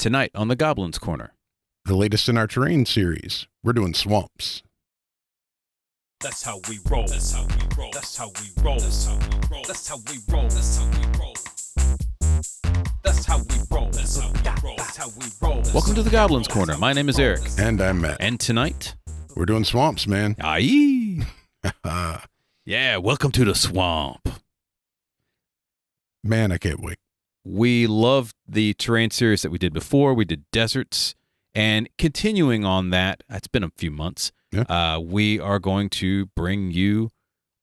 Tonight on the Goblin's Corner. The latest in our terrain series. We're doing swamps. That's how we roll. That's how we roll. That's how we roll. That's how we roll. That's how we roll. That's how we roll. That's how we roll. That's how we roll. That's how we roll. Welcome to the Goblin's Corner. My name is Eric. And I'm Matt. And tonight, We're doing swamps, man. aye. Yeah, welcome to the swamp. Man, I can't wait. We loved the terrain series that we did before. We did deserts. And continuing on that, it's been a few months, we are going to bring you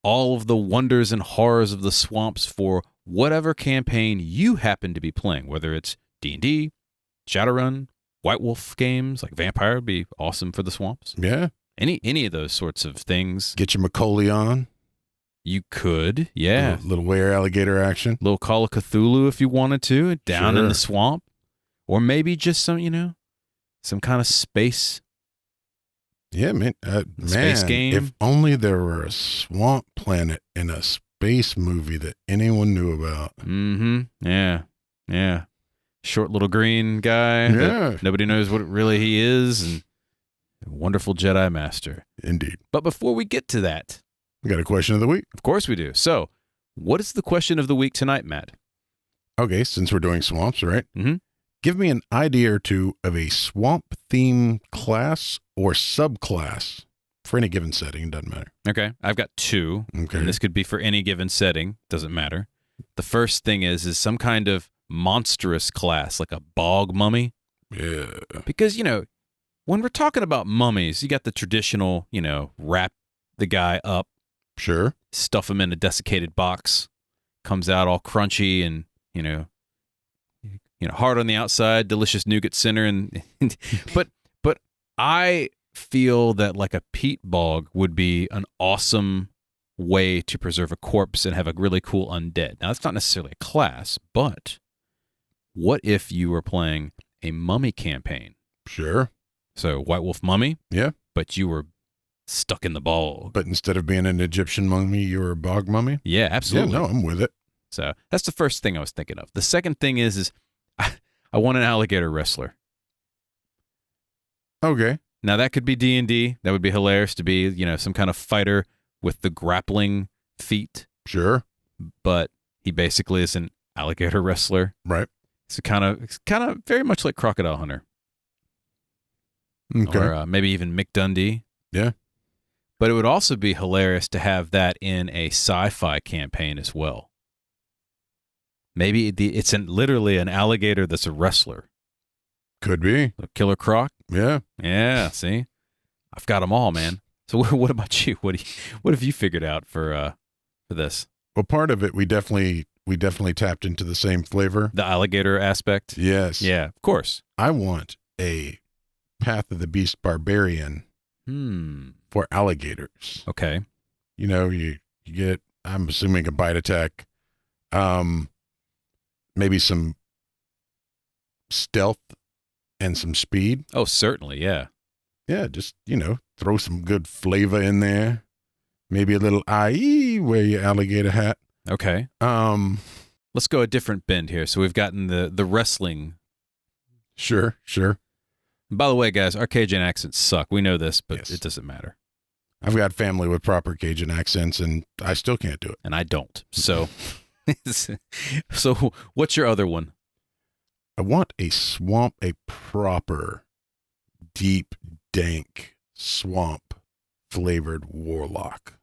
all of the wonders and horrors of the swamps for whatever campaign you happen to be playing, whether it's D&D, Shadowrun, White Wolf games, like Vampire would be awesome for the swamps. Yeah. Any of those sorts of things. Get your Macaulay on. You could, yeah. Little were alligator action. Little Call of Cthulhu if you wanted to, down in Sure. the swamp. Or maybe just some kind of space. Yeah, man. Space game. If only there were a swamp planet in a space movie that anyone knew about. Mm-hmm. Yeah. Short little green guy. Yeah. That nobody knows what really he is. And a wonderful Jedi Master. Indeed. But before we get to that, We got a question of the week. of course we do. So, what is the question of the week tonight, Matt? Okay, since we're doing swamps, right? Mhm. Give me an idea or two of a swamp-themed class or subclass for any given setting. Doesn't matter. Okay. I've got two. Okay. And this could be for any given setting. Doesn't matter. The first thing is some kind of monstrous class, like a bog mummy. Yeah. Because, when we're talking about mummies, you got the traditional, wrap the guy up, Sure. stuff him in a desiccated box, comes out all crunchy and, hard on the outside, delicious nougat center. And but I feel that like a peat bog would be an awesome way to preserve a corpse and have a really cool undead. Now, that's not necessarily a class, but what if you were playing a mummy campaign? Sure. So White Wolf mummy, Yeah. but you were stuck in the bog. But instead of being an Egyptian mummy, you were a bog mummy? Yeah, absolutely. Yeah, no, I'm with it. So that's the first thing I was thinking of. The second thing is I want an alligator wrestler. Okay. Now that could be D&D. That would be hilarious to be, some kind of fighter with the grappling feet. Sure. But he basically is an alligator wrestler. Right. It's kind of very much like Crocodile Hunter. Okay. Or maybe even Mick Dundee. Yeah. But it would also be hilarious to have that in a sci-fi campaign as well. Maybe it's literally an alligator that's a wrestler. Could be. A Killer Croc. Yeah. Yeah, see? I've got them all, man. So what about you? What have you figured out for this? Well, part of it, we definitely tapped into the same flavor. The alligator aspect? Yes. Yeah, of course. I want a Path of the Beast barbarian for alligators. Okay. You get, I'm assuming, a bite attack, maybe some stealth and some speed. Oh, certainly, yeah. Yeah, just, throw some good flavor in there. Maybe a little IE, wear your alligator hat. Okay. Let's go a different bend here. So we've gotten the wrestling. Sure. By the way, guys, our Cajun accents suck. We know this, but Yes. It doesn't matter. I've got family with proper Cajun accents, and I still can't do it. And I don't. So, so what's your other one? I want a proper, deep, dank, swamp-flavored warlock.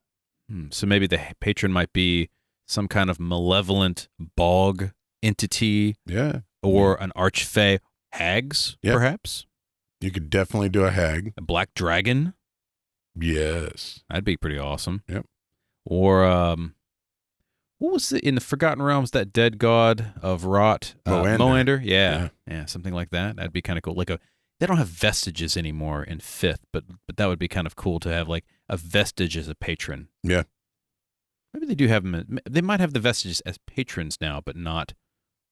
So maybe the patron might be some kind of malevolent bog entity. Yeah. Or an archfey. Hags, Yep. perhaps? You could definitely do a hag. A black dragon? Yes. That'd be pretty awesome. Yep. Or, what was it in the Forgotten Realms, that dead god of rot? Moander. Yeah, something like that. That'd be kind of cool. They don't have vestiges anymore in 5th, but that would be kind of cool to have like a vestige as a patron. Yeah. Maybe they do have them. They might have the vestiges as patrons now, but not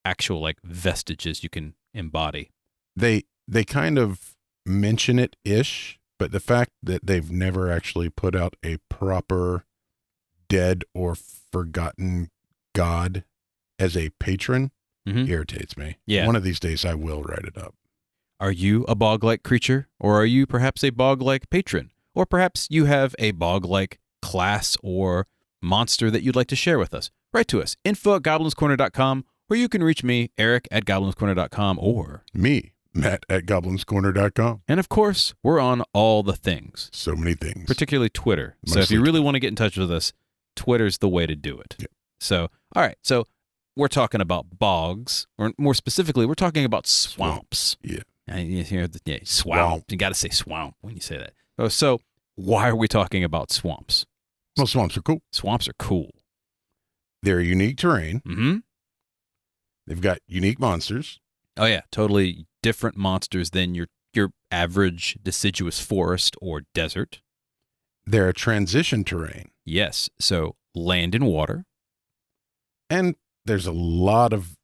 actual like vestiges you can embody. They kind of mention it-ish, but the fact that they've never actually put out a proper dead or forgotten god as a patron irritates me. Yeah. One of these days I will write it up. Are you a bog-like creature, or are you perhaps a bog-like patron? Or perhaps you have a bog-like class or monster that you'd like to share with us. Write to us, info@goblinscorner.com, or you can reach me, eric@goblinscorner.com, or me, Matt@goblinscorner.com. And of course, we're on all the things. So many things. Particularly Twitter. So Mostly if you really want to get in touch with us, Twitter's the way to do it. Yeah. So, all right. So we're talking about bogs, or more specifically, we're talking about swamps. Yeah. And you hear the swamp. You got to say swamp when you say that. So why are we talking about swamps? Well, swamps are cool. Swamps are cool. They're unique terrain. Mm-hmm. They've got unique monsters. Oh, yeah. Totally different monsters than your average deciduous forest or desert. They're a transition terrain. Yes. So land and water. And there's a lot of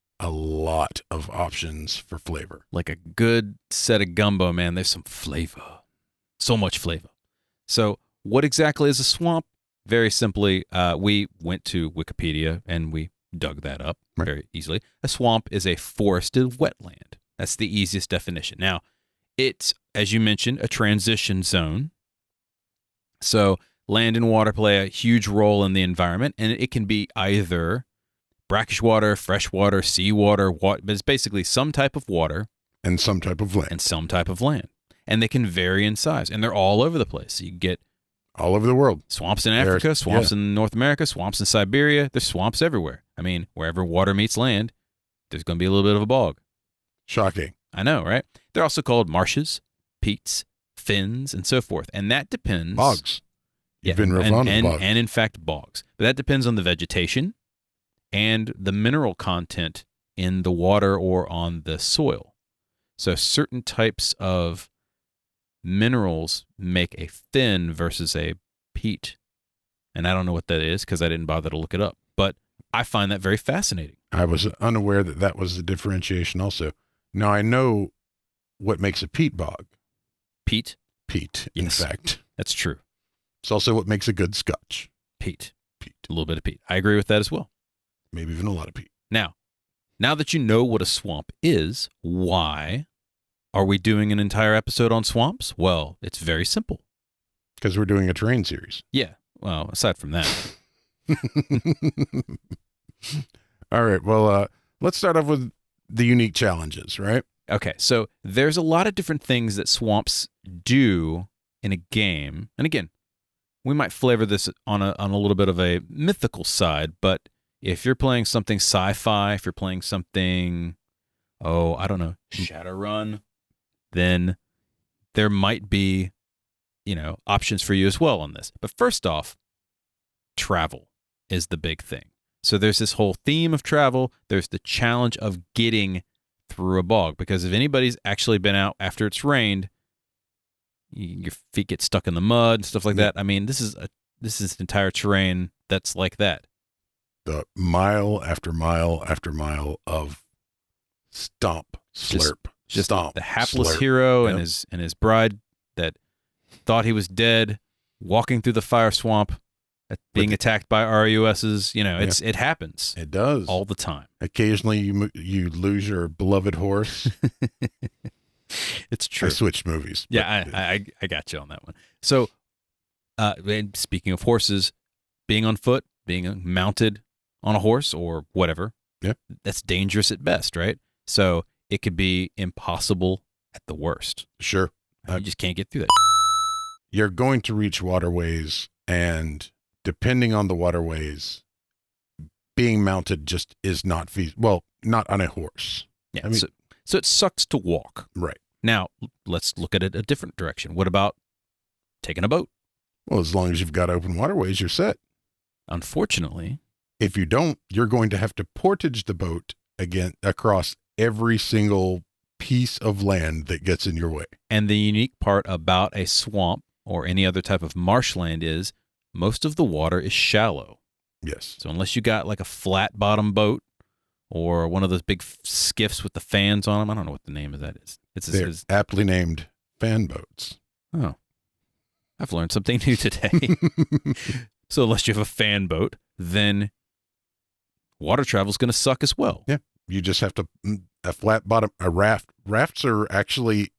options for flavor. Like a good set of gumbo, man. There's some flavor. So much flavor. So what exactly is a swamp? Very simply, we went to Wikipedia and we dug that up very easily. A swamp is a forested wetland. That's the easiest definition. Now, it's, as you mentioned, a transition zone. So land and water play a huge role in the environment, and it can be either brackish water, fresh water, seawater, but it's basically some type of water. And some type of land. And some type of land. And they can vary in size, and they're all over the place. You get all over the world. Swamps in Africa, swamps in North America, swamps in Siberia. There's swamps everywhere. I mean, wherever water meets land, there's going to be a little bit of a bog. Shocking. I know, right? They're also called marshes, peats, fens, and so forth. And that depends. Bogs. You've been real fond of bogs. And in fact, bogs. But that depends on the vegetation and the mineral content in the water or on the soil. So certain types of minerals make a fen versus a peat. And I don't know what that is because I didn't bother to look it up. But I find that very fascinating. I was unaware that was the differentiation also. Now I know what makes a peat bog. Peat? Peat, Yes. in fact. That's true. It's also what makes a good scotch. Peat. A little bit of peat. I agree with that as well. Maybe even a lot of peat. Now that you know what a swamp is, why are we doing an entire episode on swamps? Well, it's very simple. Because we're doing a terrain series. Yeah. Well, aside from that. All right. Well, let's start off with the unique challenges, right? Okay. So there's a lot of different things that swamps do in a game. And again, we might flavor this on a little bit of a mythical side, but if you're playing something sci-fi, if you're playing something, I don't know, Shadowrun, then there might be, options for you as well on this. But first off, travel is the big thing. So there's this whole theme of travel. There's the challenge of getting through a bog, because if anybody's actually been out after it's rained, your feet get stuck in the mud and stuff like that. I mean, this is entire terrain that's like that. The mile after mile after mile of stomp, slurp, just stomp, the hapless slurp. hero Yep. and his bride that thought he was dead, walking through the fire swamp, being attacked by RUSs. It happens. It does all the time. Occasionally, you lose your beloved horse. It's true. I switched movies. Yeah, I got you on that one. So, and speaking of horses, being on foot, being mounted on a horse or whatever, that's dangerous at best, right? So it could be impossible at the worst. Sure. You just can't get through that. You're going to reach waterways, and depending on the waterways, being mounted just is not feasible. Well, not on a horse. Yeah. I mean, so it sucks to walk. Right. Now, let's look at it a different direction. What about taking a boat? Well, as long as you've got open waterways, you're set. Unfortunately, if you don't, you're going to have to portage the boat again across every single piece of land that gets in your way. And the unique part about a swamp or any other type of marshland is most of the water is shallow. Yes. So unless you got like a flat bottom boat or one of those big skiffs with the fans on them, I don't know what the name of that is. They're aptly named fan boats. Oh, I've learned something new today. So unless you have a fan boat, then water travel is going to suck as well. Yeah. You just have to, a flat bottom, a raft. Rafts are actually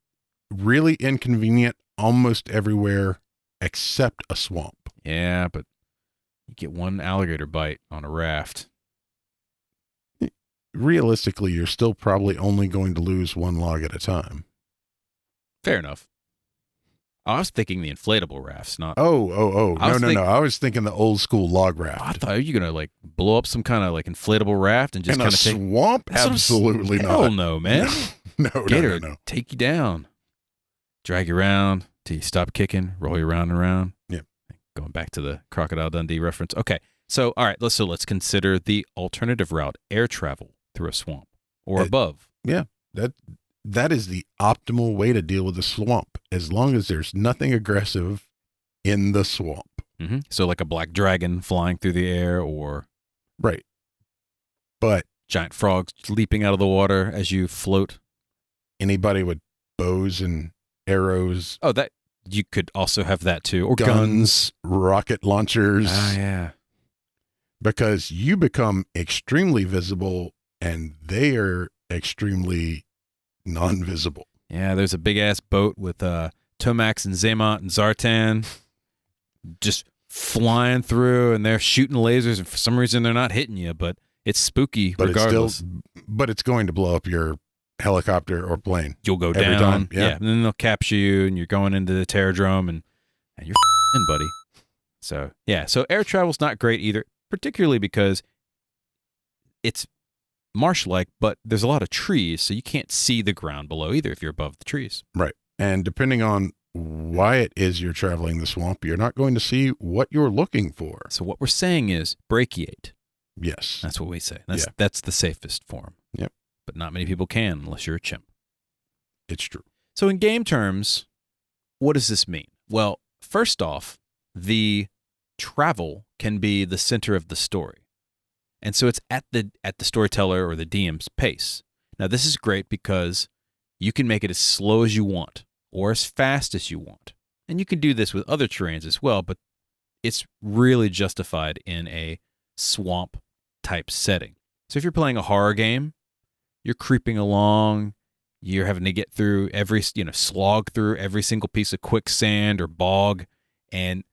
really inconvenient almost everywhere except a swamp. Yeah, but you get one alligator bite on a raft. Realistically, you're still probably only going to lose one log at a time. Fair enough. I was thinking the inflatable rafts, not. No. I was thinking the old school log raft. I thought you were gonna like blow up some kind of like inflatable raft and just In kind a of take. swamp? Absolutely not. Hell no, man. No. Gator take you down, drag you around till you stop kicking, roll you around and around. Yep. Going back to the Crocodile Dundee reference. Okay, so all right, let's consider the alternative route: air travel through a swamp or above. Yeah, that is the optimal way to deal with the swamp, as long as there's nothing aggressive in the swamp. Mm-hmm. So like a black dragon flying through the air, or right, but giant frogs leaping out of the water as you float. Anybody with bows and arrows. Oh, that you could also have that too, or guns, rocket launchers. Ah, yeah. Because you become extremely visible and they are extremely non-visible. Yeah, there's a big ass boat with Tomax and Zaymont and Zartan just flying through, and they're shooting lasers, and for some reason they're not hitting you, but it's spooky regardless. But it's going to blow up your helicopter or plane. You'll go every down. Time. Yeah. And then they'll capture you, and you're going into the Terradrome, and you're in, buddy. So, yeah. So air travel's not great either, particularly because it's marsh-like, but there's a lot of trees, so you can't see the ground below either if you're above the trees. Right. And depending on why it is you're traveling the swamp, you're not going to see what you're looking for. So what we're saying is brachiate. Yes. That's what we say. That's the safest form. Yep. But not many people can unless you're a chimp. It's true. So in game terms, what does this mean? Well, first off, the travel can be the center of the story. And so it's at the storyteller or the DM's pace. Now, this is great because you can make it as slow as you want or as fast as you want. And you can do this with other terrains as well, but it's really justified in a swamp type setting. So if you're playing a horror game, you're creeping along, you're having to get through slog through every single piece of quicksand or bog, and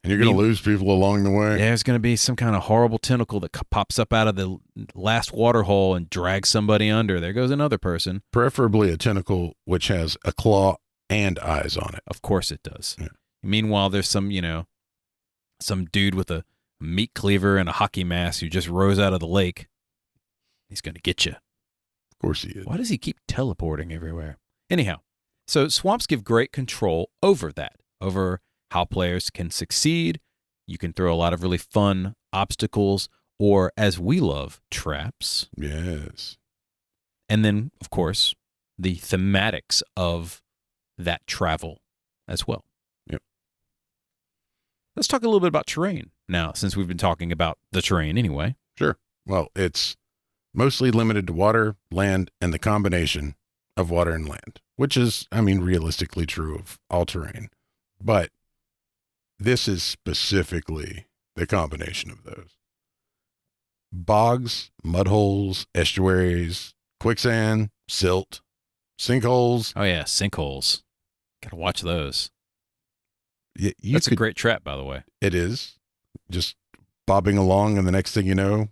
you're going to lose people along the way. There's going to be some kind of horrible tentacle that pops up out of the last water hole and drags somebody under. There goes another person. Preferably a tentacle which has a claw and eyes on it. Of course it does. Yeah. Meanwhile, there's some dude with a meat cleaver and a hockey mask who just rose out of the lake. He's going to get you. Of course he is. Why does he keep teleporting everywhere? Anyhow, so swamps give great control over that, over how players can succeed. You can throw a lot of really fun obstacles, or as we love, traps. Yes. And then, of course, the thematics of that travel as well. Yep. Let's talk a little bit about terrain now, since we've been talking about the terrain anyway. Sure. Well, it's mostly limited to water, land, and the combination of water and land, which is, realistically true of all terrain. But this is specifically the combination of those. Bogs, mud holes, estuaries, quicksand, silt, sinkholes. Oh, yeah, sinkholes. Got to watch those. That's a great trap, by the way. It is. Just bobbing along, and the next thing you know.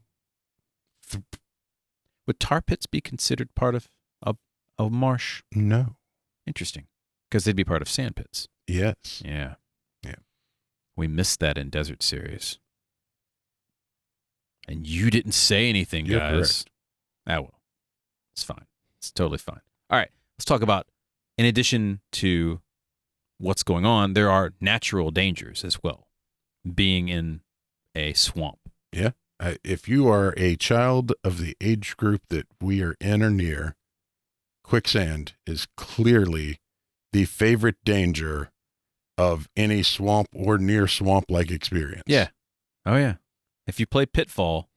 Would tar pits be considered part of a marsh? No. Interesting. Because they'd be part of sand pits. Yes. Yeah. Yeah. We missed that in Desert Series. And you didn't say anything, You're guys. correct. Ah, well. It's fine. It's totally fine. All right. Let's talk about, in addition to what's going on, there are natural dangers as well, being in a swamp. Yeah. If you are a child of the age group that we are in or near, quicksand is clearly the favorite danger of any swamp or near swamp-like experience. Yeah. Oh, yeah. If you play Pitfall,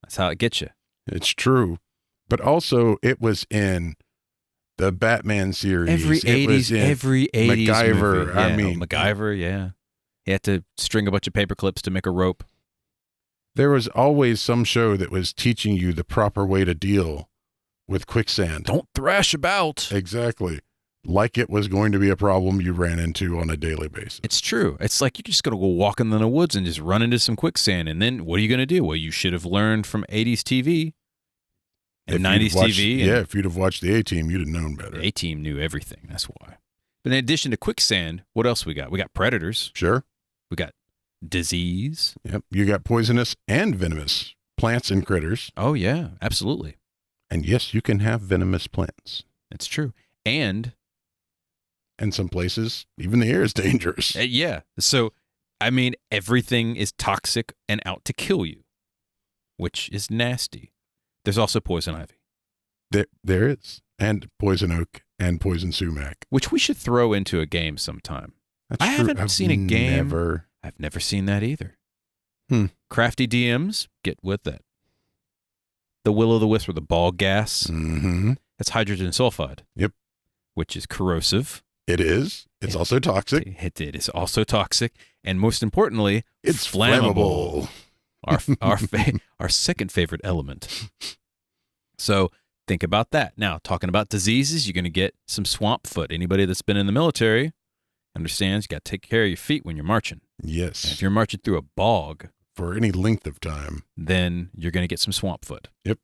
that's how it gets you. It's true. But also, it was in the Batman series. Every 80s MacGyver. movie. Yeah, MacGyver, yeah. You had to string a bunch of paper clips to make a rope. There was always some show that was teaching you the proper way to deal with quicksand. Don't thrash about. Exactly. Like it was going to be a problem you ran into on a daily basis. It's true. It's like you're just going to go walking in the woods and just run into some quicksand. And then what are you going to do? Well, you should have learned from 80s TV and 90s TV. Yeah, if you'd have watched the A-Team, you'd have known better. The A-Team knew everything. That's why. But in addition to quicksand, what else we got? We got predators. Sure. We got disease. Yep. You got poisonous and venomous plants and critters. Oh, yeah, absolutely. And yes, you can have venomous plants. It's true. And in some places, even the air is dangerous. yeah. So, I mean, everything is toxic and out to kill you, which is nasty. There's also poison ivy. There is. And poison oak and poison sumac. Which we should throw into a game sometime. That's I true. haven't seen a game. I've never seen that either. Crafty DMs, get with it. The will-o'-the-wisp or the ball gas. Mm-hmm. That's hydrogen sulfide. Yep. Which is corrosive. It is. It's also toxic. It is also toxic. And most importantly, it's flammable. Our second favorite element. So think about that. Now, talking about diseases, you're going to get some swamp foot. Anybody that's been in the military understands you got to take care of your feet when you're marching. Yes. And if you're marching through a bog for any length of time, then you're going to get some swamp foot. Yep.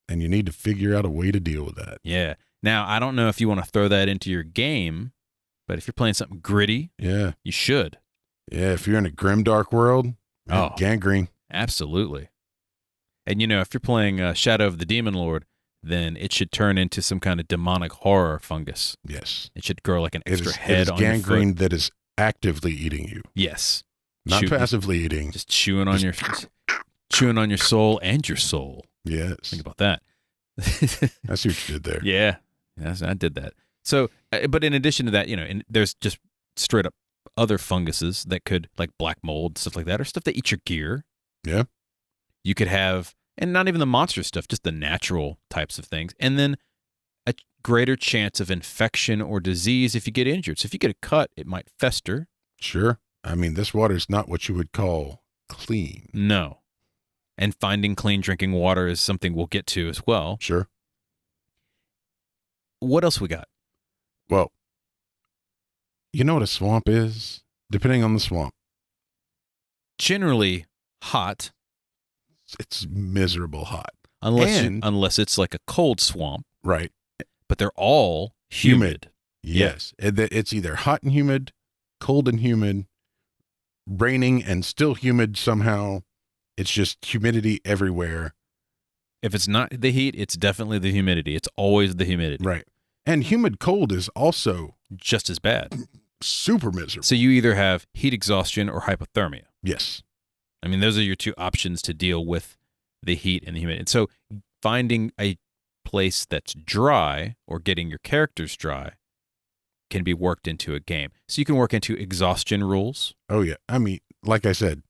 And you need to figure out a way to deal with that. Yeah. Now, I don't know if you want to throw that into your game, but if you're playing something gritty, you should. Yeah, if you're in a grimdark world, gangrene. Absolutely. And, if you're playing Shadow of the Demon Lord, then it should turn into some kind of demonic horror fungus. Yes. It should grow like an extra head on your foot. It is gangrene that is actively eating you. Yes. Not passively eating. Just chewing on your soul and your soul. Yes. Think about that. I see what you did there. Yeah. Yes, I did that. So, but in addition to that, there's just straight up other funguses that could, like black mold, stuff like that, or stuff that eat your gear. Yeah. You could have, and not even the monster stuff, just the natural types of things. And then a greater chance of infection or disease if you get injured. So if you get a cut, it might fester. Sure. I mean, this water's not what you would call clean. No. And finding clean drinking water is something we'll get to as well. Sure. What else we got? Well, you know what a swamp is? Depending on the swamp. Generally hot. It's miserable hot. Unless it's like a cold swamp. Right. But they're all humid. Yes. Yeah. It's either hot and humid, cold and humid, raining and still humid somehow. It's just humidity everywhere. If it's not the heat, it's definitely the humidity. It's always the humidity. Right. And humid cold is also just as bad. Super miserable. So you either have heat exhaustion or hypothermia. Yes. I mean, those are your two options to deal with the heat and the humidity. And so finding a place that's dry or getting your characters dry can be worked into a game. So you can work into exhaustion rules. Oh, yeah. I mean, like I said,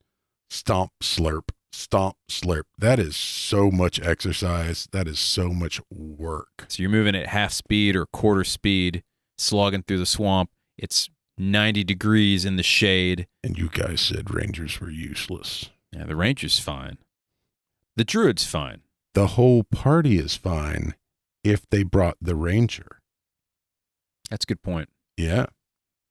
stomp, slurp. Stomp, slurp. That is so much exercise. That is so much work. So you're moving at half speed or quarter speed, slogging through the swamp. It's 90 degrees in the shade. And you guys said rangers were useless. Yeah, the ranger's fine. The druid's fine. The whole party is fine if they brought the ranger. That's a good point. Yeah.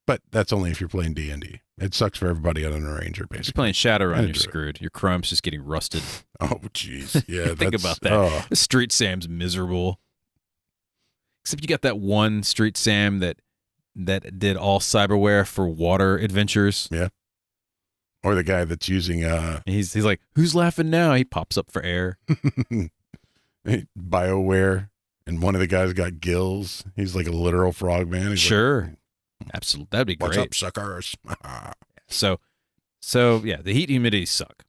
But that's only if you're playing D&D. It sucks for everybody other than a ranger, basically. If you're playing Shadowrun, you're screwed. Your chrome's just getting rusted. Oh, jeez. Yeah, think about that. The Street Sam's miserable. Except you got that one Street Sam that did all cyberware for water adventures. Yeah. Or the guy that's using he's like, who's laughing now? He pops up for air. BioWare, and one of the guys got gills. He's like a literal frogman. He's sure. Like, absolutely. That'd be great. What's up, suckers? So yeah, the heat and humidity suck.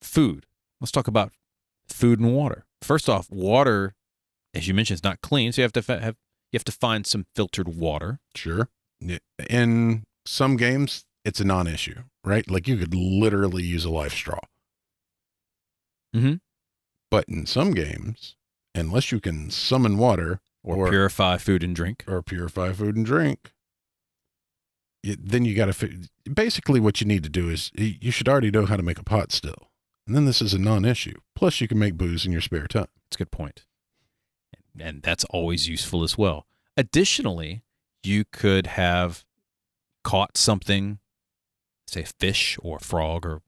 Food. Let's talk about food and water. First off, water, as you mentioned, is not clean, so you have to find some filtered water. Sure. In some games, it's a non-issue, right? Like you could literally use a life straw. Mm-hmm. But in some games, unless you can summon water or purify food and drink, then you got to basically what you need to do is you should already know how to make a pot still. And then this is a non-issue. Plus you can make booze in your spare time. That's a good point. and that's always useful as well. Additionally, you could have caught something, say a fish or a frog or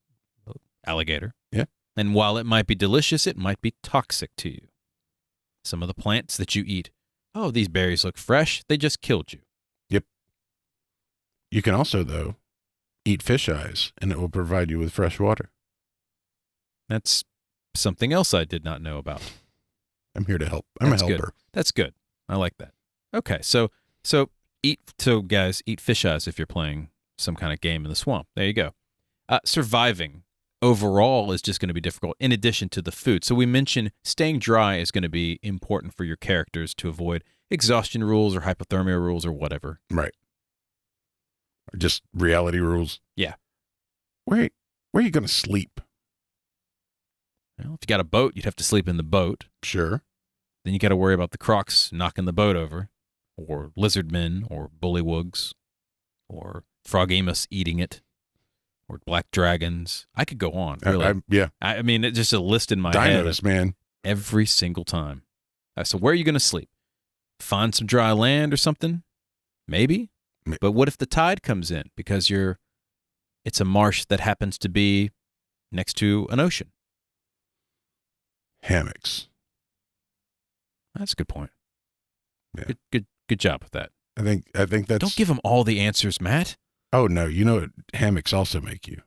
alligator. Yeah. And while it might be delicious, it might be toxic to you. Some of the plants that you eat, oh, these berries look fresh. They just killed you. Yep. You can also, though, eat fish eyes, and it will provide you with fresh water. That's something else I did not know about. I'm here to help. I'm That's a helper. Good. That's good. I like that. Okay, so guys, eat fish eyes if you're playing some kind of game in the swamp. There you go. Surviving overall is just going to be difficult in addition to the food. So we mentioned staying dry is going to be important for your characters to avoid exhaustion rules or hypothermia rules or whatever. Right. Or just reality rules. Yeah. Where are you going to sleep? Well, if you got a boat, you'd have to sleep in the boat. Sure. Then you got to worry about the crocs knocking the boat over, or lizard men, or bullywugs, or frogemus eating it, or black dragons. I could go on. Really. Yeah. I mean, it's just a list in my head. Dinos, man. Every single time. So where are you going to sleep? Find some dry land or something? Maybe. But what if the tide comes in because it's a marsh that happens to be next to an ocean? Hammocks. That's a good point. Yeah. Good job with that. I think that's. Don't give them all the answers, Matt. Oh no, you know what hammocks also make you?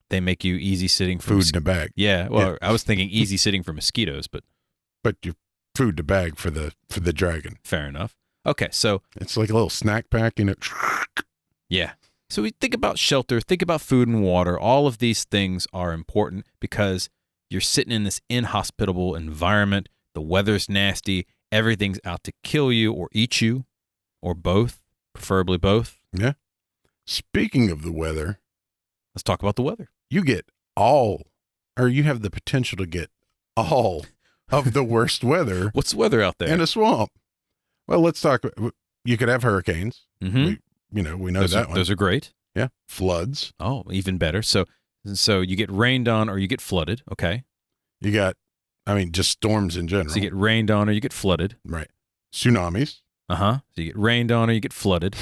They make you easy sitting for food in a bag. Yeah, well, yeah. I was thinking easy sitting for mosquitoes, but you food in a bag for the dragon. Fair enough. Okay, so it's like a little snack pack, Yeah. So we think about shelter, think about food and water. All of these things are important because you're sitting in this inhospitable environment. The weather's nasty. Everything's out to kill you or eat you, or both, preferably both. Yeah. Speaking of the weather, let's talk about the weather. You have the potential to get all of the worst weather. What's the weather out there? In a swamp. Well, let's talk. You could have hurricanes. Mm-hmm. We know that one. Those are great. Yeah. Floods. Oh, even better. So you get rained on or you get flooded. Okay. You got, just storms in general. So you get rained on or you get flooded. Right. Tsunamis. Uh-huh. So you get rained on or you get flooded.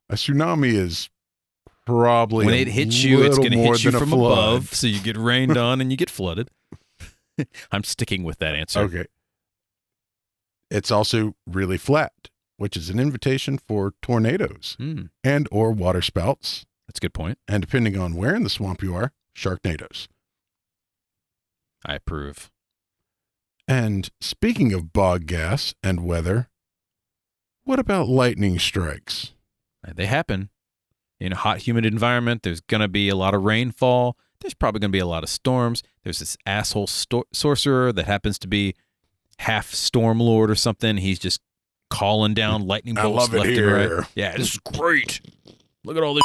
A tsunami is probably when it hits you, it's going to hit you from above. So you get rained on and you get flooded. I'm sticking with that answer. Okay. It's also really flat, which is an invitation for tornadoes and or water spouts. That's a good point. And depending on where in the swamp you are, sharknadoes. I approve. And speaking of bog gas and weather, what about lightning strikes? They happen. In a hot, humid environment, there's going to be a lot of rainfall. There's probably going to be a lot of storms. There's this asshole sorcerer that happens to be half storm lord or something. He's just calling down lightning bolts left and right. Yeah, this is great. Look at all this.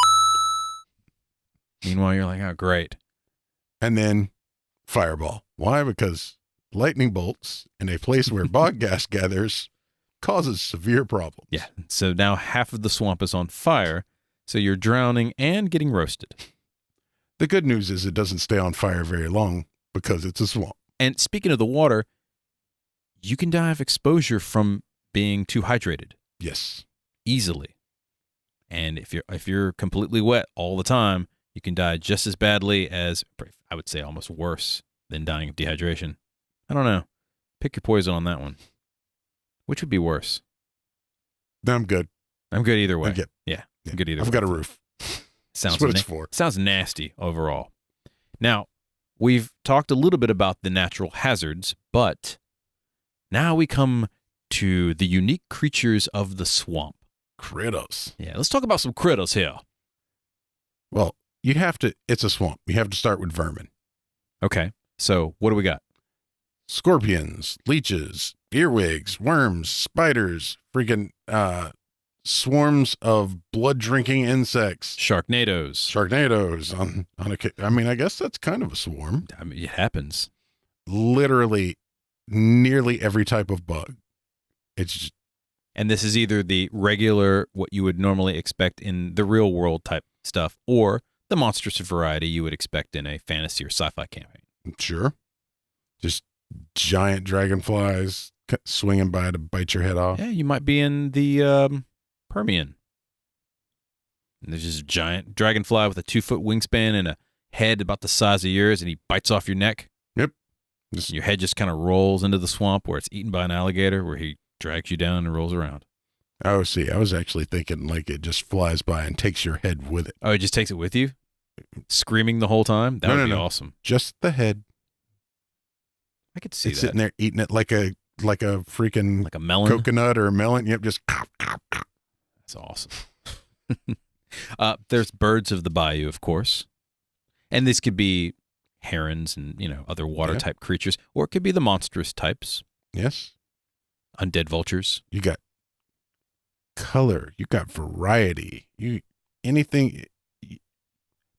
Meanwhile, you're like, oh, great. And then fireball. Why? Because lightning bolts in a place where bog gas gathers causes severe problems. Yeah. So now half of the swamp is on fire. So you're drowning and getting roasted. The good news is it doesn't stay on fire very long because it's a swamp. And speaking of the water, you can die of exposure from being too hydrated. Yes. Easily. And if you're completely wet all the time, you can die just as badly as, I would say almost worse than dying of dehydration. I don't know. Pick your poison on that one. Which would be worse? I'm good. I'm good either way. Yeah. I'm good either way. I've got a roof. Sounds That's what it's for. Sounds nasty overall. Now, we've talked a little bit about the natural hazards, but now we come to the unique creatures of the swamp. Critters. Yeah, let's talk about some critters here. Well, it's a swamp. You have to start with vermin. Okay, so what do we got? Scorpions, leeches, earwigs, worms, spiders, freaking swarms of blood-drinking insects. Sharknadoes. I guess that's kind of a swarm. I mean, it happens. Literally, nearly every type of bug. And this is either the regular, what you would normally expect in the real world type stuff, or the monstrous variety you would expect in a fantasy or sci-fi campaign. Sure. Just giant dragonflies swinging by to bite your head off. Yeah, you might be in the Permian. And there's this giant dragonfly with a 2-foot wingspan and a head about the size of yours, and he bites off your neck. Yep. Your head just kind of rolls into the swamp where it's eaten by an alligator, where he drags you down and rolls around. Oh, see, I was actually thinking like it just flies by and takes your head with it. Oh, it just takes it with you? Screaming the whole time? That would be awesome. Just the head. I could see it's that. Sitting there eating it like a freaking like a melon coconut or a melon. Yep, just. That's awesome. There's birds of the bayou, of course, and this could be herons and other water type creatures, or it could be the monstrous types. Yes. Undead vultures. You got color. You got variety. Anything.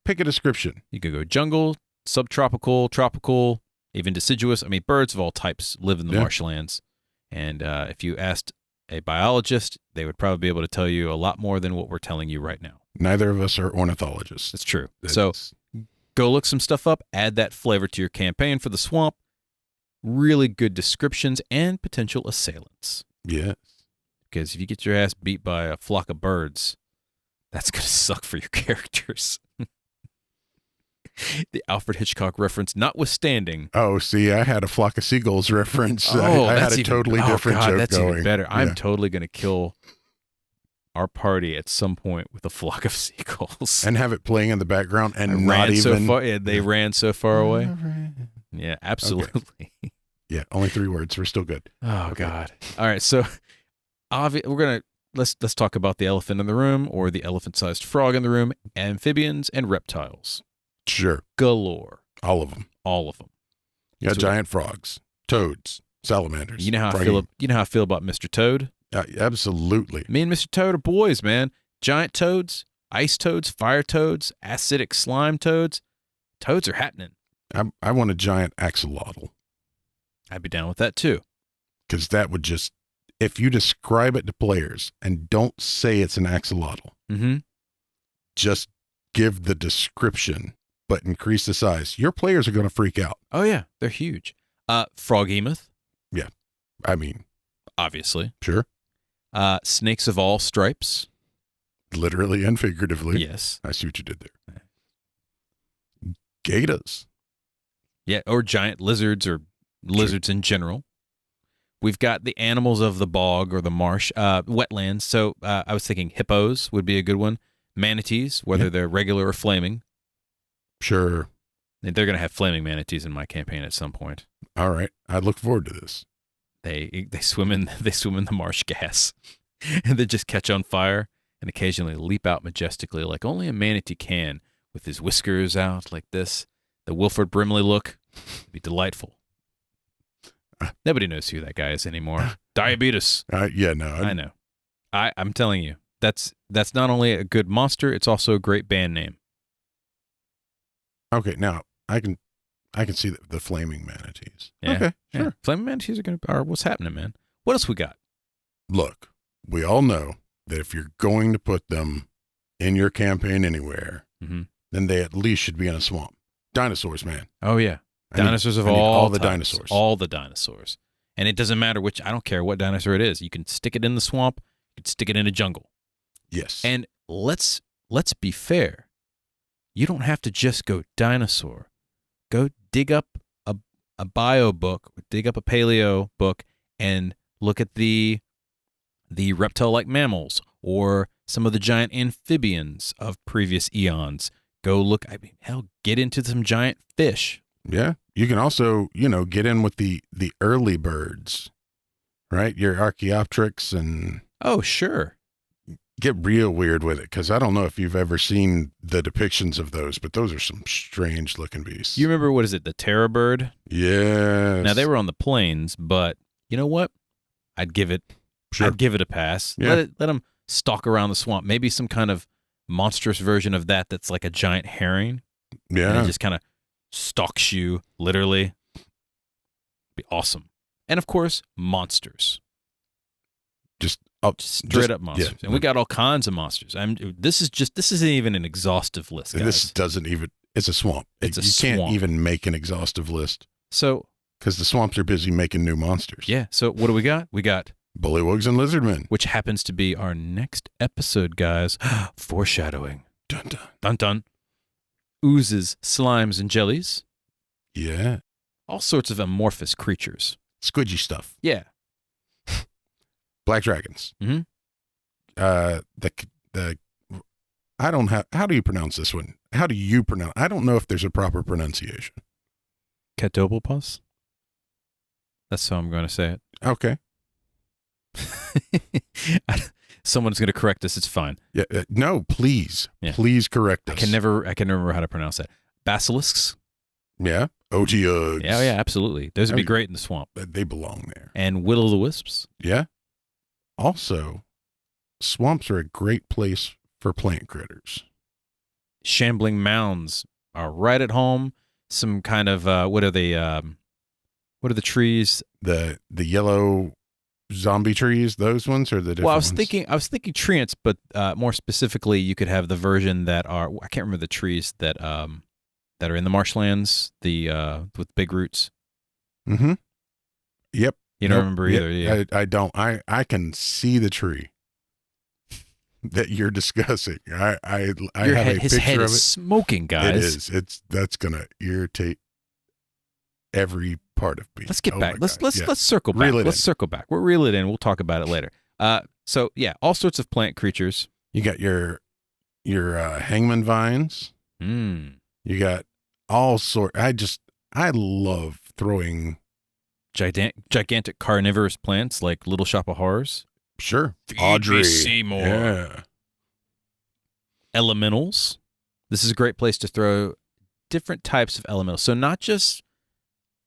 Pick a description. You could go jungle, subtropical, tropical, even deciduous. I mean, birds of all types live in the marshlands. And if you asked a biologist, they would probably be able to tell you a lot more than what we're telling you right now. Neither of us are ornithologists. That's true. So go look some stuff up, add that flavor to your campaign for the swamp. Really good descriptions and potential assailants. Yes. Because if you get your ass beat by a flock of birds, that's going to suck for your characters. The Alfred Hitchcock reference notwithstanding. Oh, see, I had a flock of seagulls reference. Oh, I had a totally different joke that's going. Even better. Yeah. I'm totally going to kill our party at some point with a flock of seagulls. And have it playing in the background and ran not even. So far, they ran so far away. Yeah, absolutely. Okay. Yeah, only 3 words. We're still good. Oh, okay. God. All right, so we're going to, let's talk about the elephant in the room or the elephant-sized frog in the room, amphibians and reptiles. Sure. Galore. All of them. All of them. You got giant frogs, toads, salamanders. You know how I feel. You know how I feel about Mr. Toad. Absolutely. Me and Mr. Toad are boys, man. Giant toads, ice toads, fire toads, acidic slime toads. Toads are happening. I want a giant axolotl. I'd be down with that too. Because that would just, if you describe it to players and don't say it's an axolotl, just give the description, but increase the size. Your players are going to freak out. Oh, yeah. They're huge. Froghemoth. Yeah. I mean. Obviously. Sure. Snakes of all stripes. Literally and figuratively. Yes. I see what you did there. Gators. Yeah, or giant lizards or lizards in general. We've got the animals of the bog or the marsh, wetlands. So I was thinking hippos would be a good one. Manatees, whether they're regular or flaming. Sure. They're going to have flaming manatees in my campaign at some point. All right. I look forward to this. They swim in the marsh gas and they just catch on fire and occasionally leap out majestically like only a manatee can, with his whiskers out like this. The Wilford Brimley look. It'd be delightful. Nobody knows who that guy is anymore. Diabetes. Yeah, no. I know. I'm telling you, that's not only a good monster, it's also a great band name. Okay, now I can see the flaming manatees. Yeah, okay, sure. Yeah. Flaming manatees are what's happening, man. What else we got? Look, we all know that if you're going to put them in your campaign anywhere, then they at least should be in a swamp. Dinosaurs, man. Oh yeah. Dinosaurs of all the types, dinosaurs. All the dinosaurs. And it doesn't matter I don't care what dinosaur it is. You can stick it in the swamp, you can stick it in a jungle. Yes. And let's be fair. You don't have to just go dinosaur. Go dig up a bio book, dig up a paleo book, and look at the reptile-like mammals or some of the giant amphibians of previous eons. Go look, get into some giant fish. Yeah. You can also, get in with the early birds, right? Your Archaeopteryx and... Oh, sure. Get real weird with it, because I don't know if you've ever seen the depictions of those, but those are some strange looking beasts. You remember, the terror bird? Yes. Now, they were on the plains, but you know what? I'd give it a pass. Yeah. Let them stalk around the swamp. Maybe some kind of monstrous version of that's like a giant herring. Yeah. And it just kind of stalks you, literally. Be awesome. And of course, monsters. Just straight up monsters. Yeah. And we got all kinds of monsters. This isn't even an exhaustive list, guys. This doesn't even, it's a swamp. It's a you swamp. Can't even make an exhaustive list. So Because the swamps are busy making new monsters. Yeah. So what do we got? We got Bullywugs and lizardmen. which happens to be our next episode, guys. Foreshadowing. Dun dun. Dun dun. Oozes, slimes, and jellies. Yeah. All sorts of amorphous creatures. Squidgy stuff. Yeah. Black dragons. Mm-hmm. The I don't have. How do you pronounce this one? How do you pronounce? I don't know if there's a proper pronunciation. Catopopus? That's how I'm going to say it. Okay. Someone's going to correct us. It's fine. Yeah. No, please. Yeah. Please correct I us. can never remember how to pronounce that. Basilisks? Yeah. Ogeogs. Yeah, absolutely. Those would be great in the swamp. They belong there. And will-o'-the-wisps? Yeah. Also, swamps are a great place for plant critters. Shambling mounds are right at home. Some kind of, what are they, what are the trees? The yellow zombie trees, those ones are the different Well, ones? I was thinking treants, but more specifically, you could have the version that are, I can't remember the trees that are in the marshlands, with big roots. Mm-hmm. Yep. You don't remember either, yeah. I don't. I can see the tree that you're discussing. I have a his picture head of is it. smoking, guys. It is. That's gonna irritate every part of me. Let's get back. my Let's God. Yeah. let's circle back. Let's circle back. We'll reel it in. We'll talk about it later. So yeah, all sorts of plant creatures. You got your hangman vines. Mm. You got all sort. I love throwing. Gigantic carnivorous plants like Little Shop of Horrors. Sure. Feed me, Audrey. Seymour. Yeah. Elementals. This is a great place to throw different types of elementals. So not just,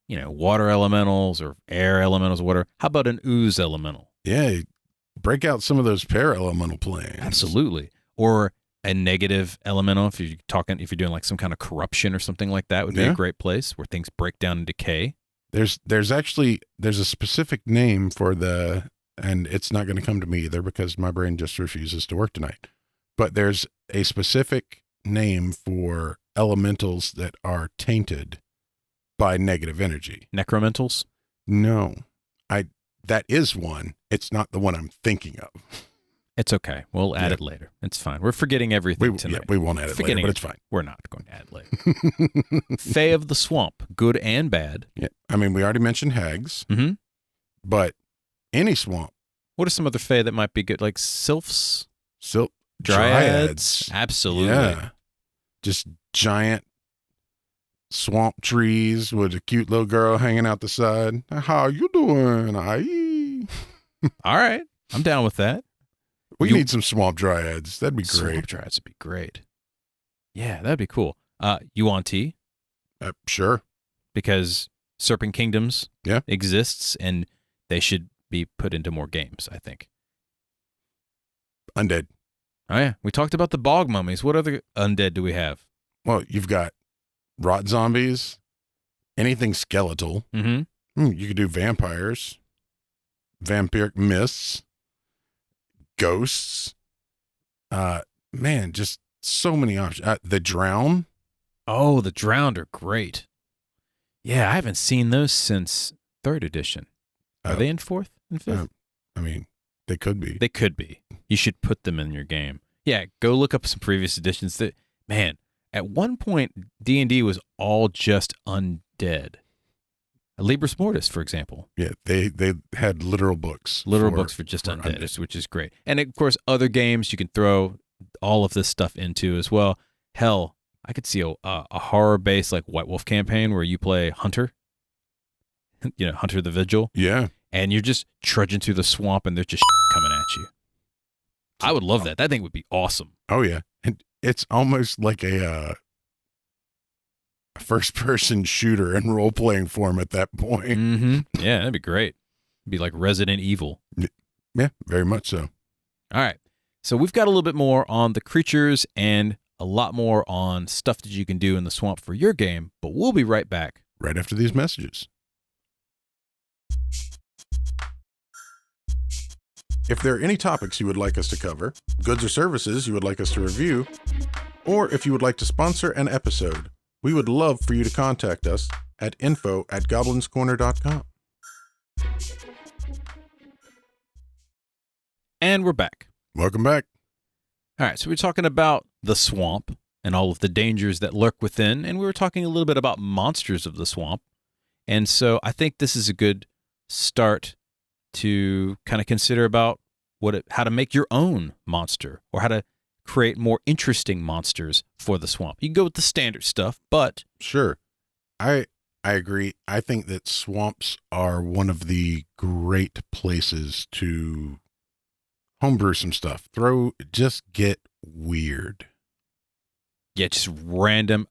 water elementals or air elementals or whatever. How about an ooze elemental? Yeah. Break out some of those para-elemental planes. Absolutely. Or a negative elemental if you're doing like some kind of corruption or something like that would be a great place where things break down and decay. There's a specific name for and it's not going to come to me either because my brain just refuses to work tonight. But there's a specific name for elementals that are tainted by negative energy. Necromentals? No. That is one. It's not the one I'm thinking of. It's okay. We'll add it later. It's fine. We're forgetting everything tonight. We won't add it later, but it's fine. We're not going to add it later. Fae of the Swamp, good and bad. Yeah. I mean, we already mentioned hags, Mm-hmm. but any swamp. What are some other fae that might be good? Like sylphs? Dryads. Absolutely. Yeah. Just giant swamp trees with a cute little girl hanging out the side. How you doing? All right. I'm down with that. We need some swamp dryads. That'd be great. Swamp dryads would be great. Yeah, that'd be cool. Yuan-Ti. Sure. Because Serpent Kingdoms Yeah. exists, and they should be put into more games, I think. Undead. Oh, yeah. We talked about the bog mummies. What other undead do we have? Well, you've got rot zombies, anything skeletal. Mm-hmm. You could do vampires, vampiric mists, ghosts. Man, just so many options. The drown. Oh, the drowned are great. Yeah, I haven't seen those since 3rd edition. Are they in 4th and 5th? I mean, they could be. They could be. You should put them in your game. Yeah, go look up some previous editions. Man, at one point, D&D was all just undead. Libris Mortis, for example. Yeah, they had literal books. Books for just undead, which is great. And, of course, other games you can throw all of this stuff into as well. Hell, I could see a horror-based like White Wolf campaign where you play Hunter. Hunter the Vigil. Yeah. And you're just trudging through the swamp and there's just coming at you. I would love that. That thing would be awesome. Oh, yeah. And it's almost like a first-person shooter in role-playing form at that point. Mm-hmm. Yeah, that'd be great. It'd be like Resident Evil. Yeah, very much so. All right. So we've got a little bit more on the creatures and a lot more on stuff that you can do in the swamp for your game, but we'll be right back. Right after these messages. If there are any topics you would like us to cover, goods or services you would like us to review, or if you would like to sponsor an episode, we would love for you to contact us at info@goblinscorner.com. And we're back. Welcome back. All right, so we're talking about the swamp and all of the dangers that lurk within, and we were talking a little bit about monsters of the swamp. And so I think this is a good start to kind of consider about how to make your own monster or how to create more interesting monsters for the swamp. You can go with the standard stuff, but Sure. I agree. I think that swamps are one of the great places to homebrew some stuff. Just get weird. yeah, just random,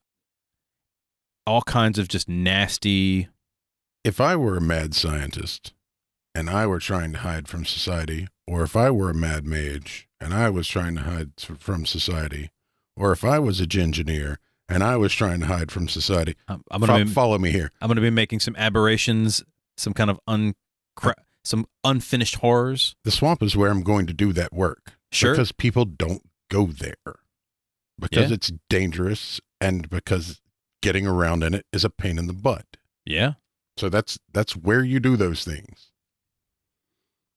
all kinds of just nasty. If I were a mad scientist and I were trying to hide from society, or if I were a mad mage and I was trying to hide from society, or if I was a gingineer and I was trying to hide from society, follow me here. I'm going to be making some aberrations, some kind of some unfinished horrors. The swamp is where I'm going to do that work. Sure. Because people don't go there. Because it's dangerous and because getting around in it is a pain in the butt. Yeah. So that's where you do those things.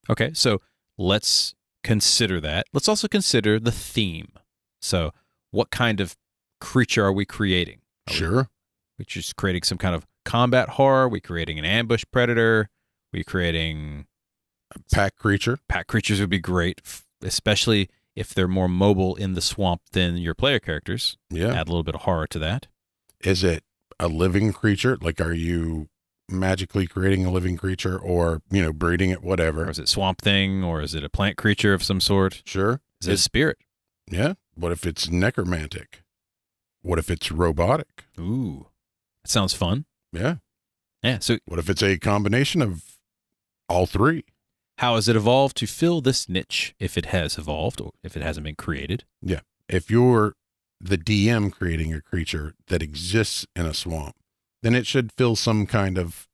Okay, so let's consider that. Let's also consider the theme. So what kind of creature are we creating? Sure. We're just creating some kind of combat horror. We're creating an ambush predator. We're creating A pack creature. pack creatures would be great, especially if they're more mobile in the swamp than your player characters. Yeah. Add a little bit of horror to that. Is it a living creature? Like, are you magically creating a living creature or, breeding it, whatever? Or is it Swamp Thing? Or is it a plant creature of some sort? Sure. Is it a spirit? Yeah. What if it's necromantic? What if it's robotic? Ooh, that sounds fun. Yeah. Yeah, so What if it's a combination of all three? how has it evolved to fill this niche, if it has evolved or if it hasn't been created? Yeah. If you're the DM creating a creature that exists in a swamp, then it should fill some kind of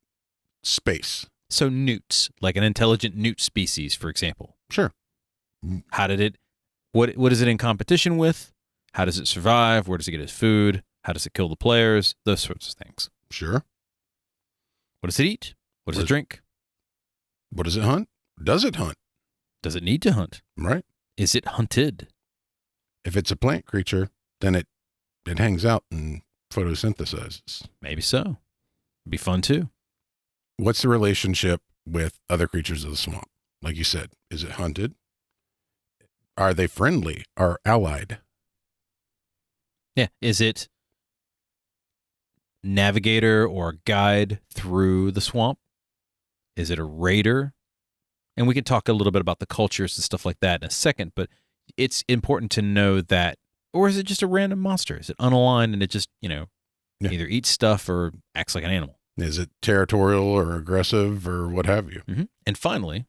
space. So newts, like an intelligent newt species, for example. Sure. How did it, what is it in competition with? How does it survive? Where does it get its food? How does it kill the players? Those sorts of things. Sure. What does it eat? What does it drink? What does it hunt? Does it hunt? Does it need to hunt? Right. Is it hunted? If it's a plant creature, then it hangs out and photosynthesizes. Maybe so. It'd be fun too. What's the relationship with other creatures of the swamp? Like you said, is it hunted? Are they friendly or allied? Yeah. Is it navigator or guide through the swamp? Is it a raider? And we can talk a little bit about the cultures and stuff like that in a second, but it's important to know that, or is it just a random monster? Is it unaligned and it just, either eats stuff or acts like an animal? Is it territorial or aggressive or what have you? Mm-hmm. And finally,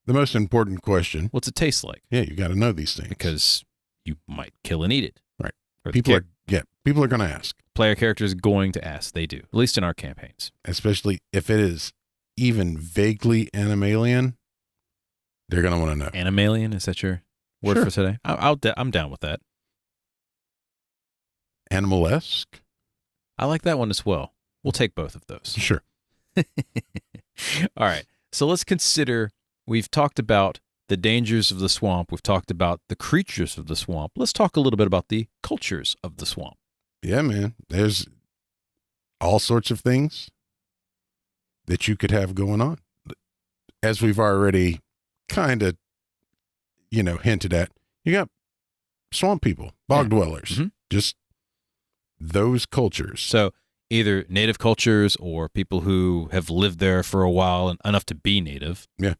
The most important question. what's it taste like? Yeah, you got to know these things. Because you might kill and eat it. Right. Or People are going to ask. player character is going to ask. They do, at least in our campaigns. Especially if it is even vaguely animalian, they're going to want to know. Animalian, is that your word Sure. for today? I'm down with that. Animalesque? I like that one as well. We'll take both of those. Sure. All right. So let's consider, we've talked about the dangers of the swamp. We've talked about the creatures of the swamp. Let's talk a little bit about the cultures of the swamp. Yeah, man. There's all sorts of things that you could have going on. As we've already kind of, hinted at, you got swamp people, bog dwellers, Mhm. just those cultures. So either native cultures or people who have lived there for a while and enough to be native. Yeah.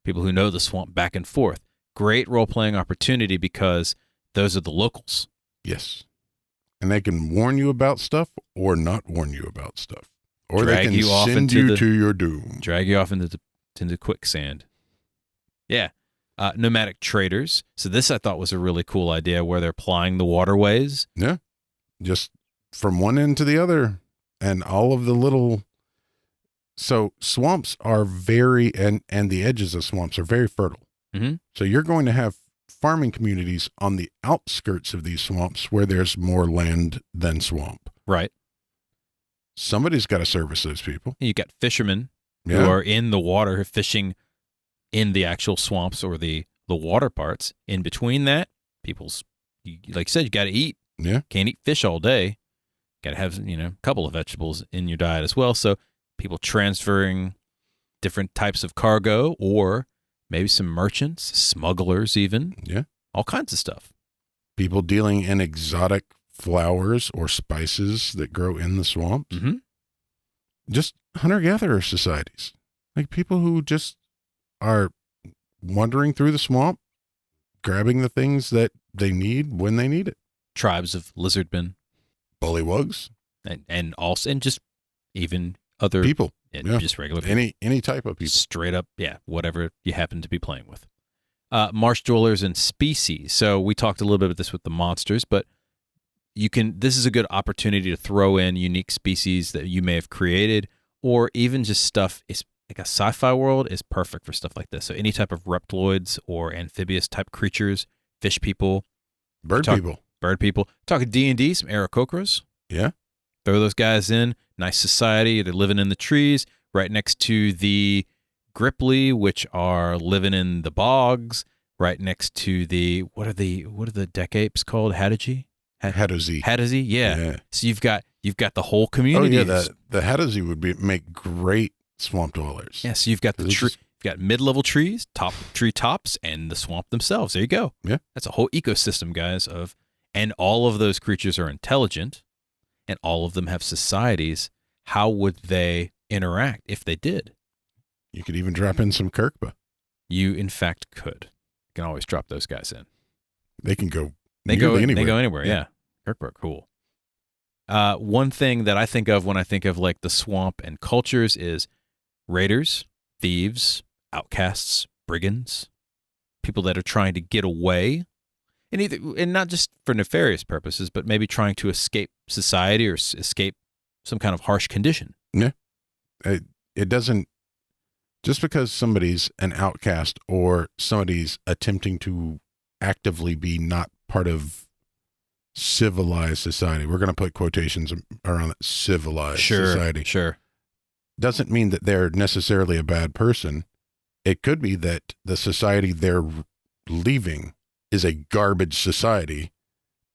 People who know the swamp back and forth. Great role-playing opportunity because those are the locals. Yes. And they can warn you about stuff or not warn you about stuff. Or Drag they can you off send into you the- to your doom. Drag you off into quicksand. Yeah. Nomadic traders. So this I thought was a really cool idea where they're plying the waterways. Yeah. Just from one end to the other. And all of the little... So swamps are very... And the edges of swamps are very fertile. Mm-hmm. So you're going to have farming communities on the outskirts of these swamps where there's more land than swamp. Right. somebody's got to service those people. You got fishermen who Yeah. are in the water fishing in the actual swamps or the water parts. In between that, like you said, you got to eat. Yeah. Can't eat fish all day. Got to have, a couple of vegetables in your diet as well. So people transferring different types of cargo, or maybe some merchants, smugglers even. Yeah. All kinds of stuff. People dealing in exotic flowers or spices that grow in the swamps. Mm-hmm. Just hunter-gatherer societies. Like people who just are wandering through the swamp, grabbing the things that they need when they need it. Tribes of lizardmen. Bullywugs. And just even other People. Yeah. just regular people. Any type of people. Straight up, whatever you happen to be playing with. Marsh dwellers and species. So we talked a little bit about this with the monsters, but this is a good opportunity to throw in unique species that you may have created, or even just stuff. It's like a sci-fi world is perfect for stuff like this. So any type of reptiloids or amphibious type creatures, fish people, Bird people. Talking D&D, some Aarakocras. Yeah. Throw those guys in. Nice society. They're living in the trees right next to the Gripply, which are living in the bogs, right next to the what are the deck apes called? Hadiji? Hadozee. Yeah. So you've got the whole community. Oh yeah, the Hadozee would make great swamp dwellers. Yeah, so you've got you've got mid-level trees, tree tops, and the swamp themselves. There you go. Yeah. That's a whole ecosystem, guys, and all of those creatures are intelligent, and all of them have societies. How would they interact if they did? You could even drop in some Kirkba. You, in fact, could. You can always drop those guys in. They can go anywhere. anywhere. They go anywhere, yeah. Kirkba, cool. One thing that I think of when I think of like the swamp and cultures is raiders, thieves, outcasts, brigands, people that are trying to get away, and not just for nefarious purposes, but maybe trying to escape society or escape some kind of harsh condition. Yeah. It doesn't, just because somebody's an outcast or somebody's attempting to actively be not part of civilized society, we're going to put quotations around that, civilized society. Sure. Doesn't mean that they're necessarily a bad person. It could be that the society they're leaving is a garbage society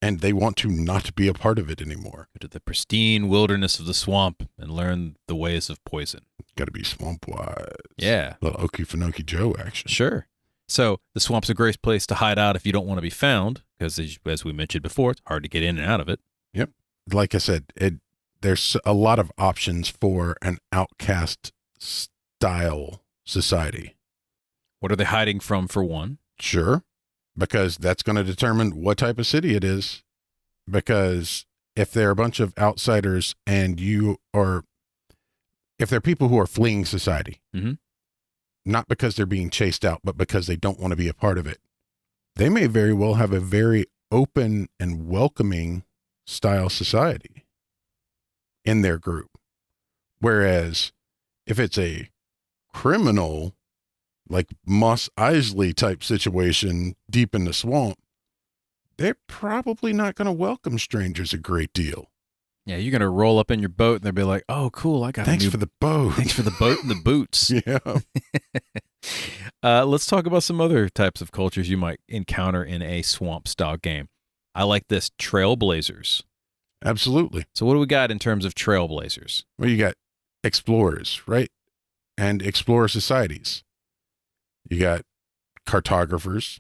and they want to not be a part of it anymore. Go to the pristine wilderness of the swamp and learn the ways of poison. Got to be swamp wise. Yeah. A little Okefenokee Joe action. Sure. So the swamp's a great place to hide out if you don't want to be found, because as we mentioned before, it's hard to get in and out of it. Yep. Like I said, there's a lot of options for an outcast style society. What are they hiding from, for one? Sure. Because that's going to determine what type of city it is. Because if they're a bunch of outsiders and if they're people who are fleeing society, mm-hmm. not because they're being chased out, but because they don't want to be a part of it, they may very well have a very open and welcoming style society in their group. Whereas if it's a criminal, like Mos Eisley type situation deep in the swamp, they're probably not going to welcome strangers a great deal. Yeah, you're going to roll up in your boat and they'll be like, oh, cool, I got Thanks for the boat. Thanks for the boat and the boots. Yeah. Let's talk about some other types of cultures you might encounter in a swamp-style game. I like this, trailblazers. Absolutely. So what do we got in terms of trailblazers? Well, you got explorers, right? And explorer societies. You got cartographers.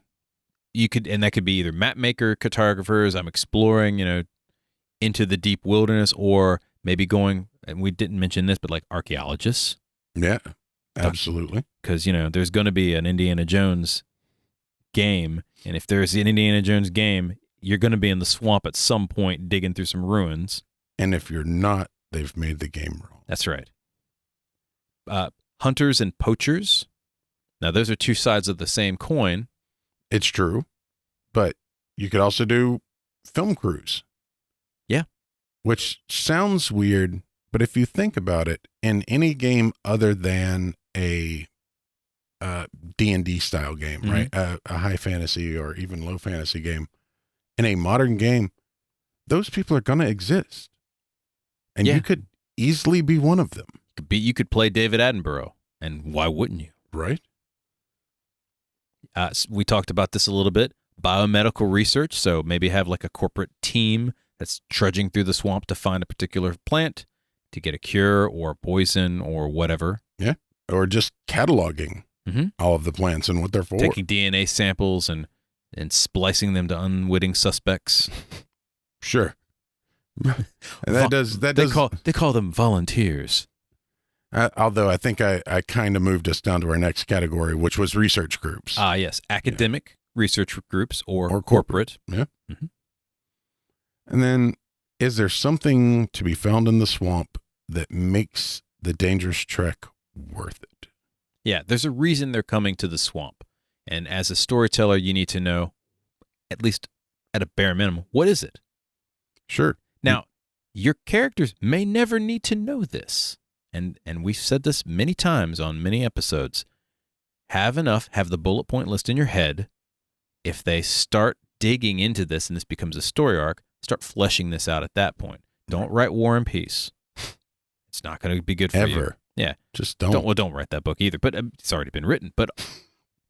And that could be either map maker cartographers. I'm exploring, into the deep wilderness, or maybe going, and we didn't mention this, but like archaeologists. Yeah, absolutely. Because, there's going to be an Indiana Jones game. And if there's an Indiana Jones game, you're going to be in the swamp at some point digging through some ruins. And if you're not, they've made the game wrong. That's right. Hunters and poachers. Now, those are two sides of the same coin. It's true. But you could also do film crews. Yeah. Which sounds weird, but if you think about it, in any game other than a D&D style game, mm-hmm. right? A high fantasy or even low fantasy game, in a modern game, those people are going to exist. And yeah. you could easily be one of them. You could play David Attenborough, and why wouldn't you? Right? We talked about this a little bit. Biomedical research, so maybe have like a corporate team that's trudging through the swamp to find a particular plant to get a cure or poison or whatever. Yeah, or just cataloging all of the plants and what they're for. Taking DNA samples and splicing them to unwitting suspects. Sure. And They call them volunteers. Although I think I kind of moved us down to our next category, which was research groups. Yes, academic research groups or corporate. Yeah. Mm-hmm. And then, is there something to be found in the swamp that makes the dangerous trek worth it? Yeah, there's a reason they're coming to the swamp. And as a storyteller, you need to know, at least at a bare minimum, what is it? Sure. Now, your characters may never need to know this. And we've said this many times on many episodes. Have the bullet point list in your head. If they start digging into this and this becomes a story arc, start fleshing this out at that point. Don't write War and Peace. It's not going to be good for you. Ever. Yeah. Just don't. Don't write that book either. But it's already been written. But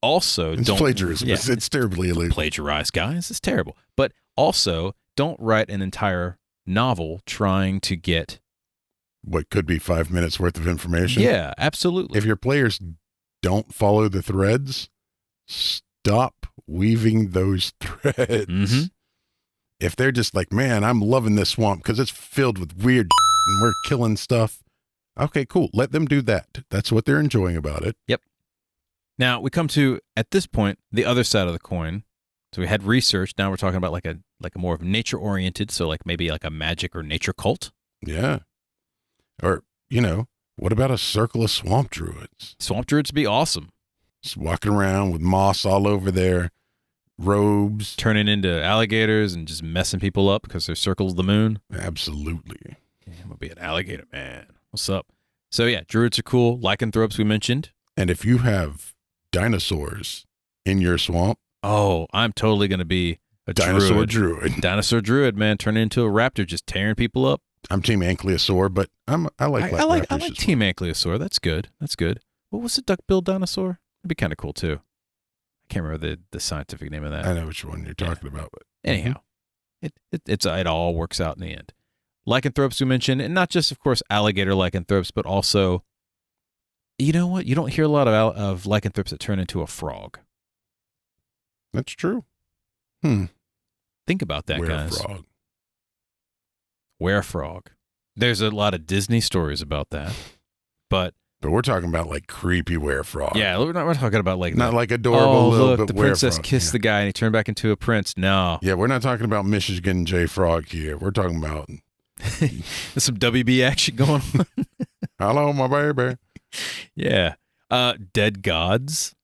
also, it's don't plagiarism. Yeah, it's terribly illegal. Plagiarize, guys. It's terrible. But also, don't write an entire novel trying to get what could be 5 minutes worth of information. Yeah, absolutely. If your players don't follow the threads, stop weaving those threads. Mm-hmm. If they're just like, man, I'm loving this swamp because it's filled with weird and we're killing stuff. Okay, cool. Let them do that. That's what they're enjoying about it. Yep. Now we come to, at this point, the other side of the coin. So we had research. Now we're talking about like a more of nature oriented. So like maybe like a magic or nature cult. Yeah. Or, what about a circle of swamp druids? Swamp druids would be awesome. Just walking around with moss all over their robes. Turning into alligators and just messing people up because they're circles of the moon. Absolutely. Yeah, I'm going to be an alligator, man. What's up? So yeah, druids are cool. Lycanthropes we mentioned. And if you have dinosaurs in your swamp. Oh, I'm totally going to be a dinosaur druid. Dinosaur druid, man. Turning into a raptor, just tearing people up. I'm Team Ankylosaur, but I like Team Ankylosaur. That's good. What was the duck-billed dinosaur? That'd be kind of cool too. I can't remember the scientific name of that. I know which one you're talking about, but anyhow, it all works out in the end. Lycanthropes we mentioned, and not just, of course, alligator lycanthropes, but also, you know what? You don't hear a lot of lycanthropes that turn into a frog. That's true. Think about that, guys. Were-frog. There's a lot of Disney stories about that, but we're talking about like creepy were-frog. Yeah, we're talking about like not like adorable little look, the princess kissed the guy and he turned back into a prince. No. Yeah, we're not talking about Michigan J Frog here. We're talking about there's some WB action going on. Hello, my baby. Yeah. Dead gods.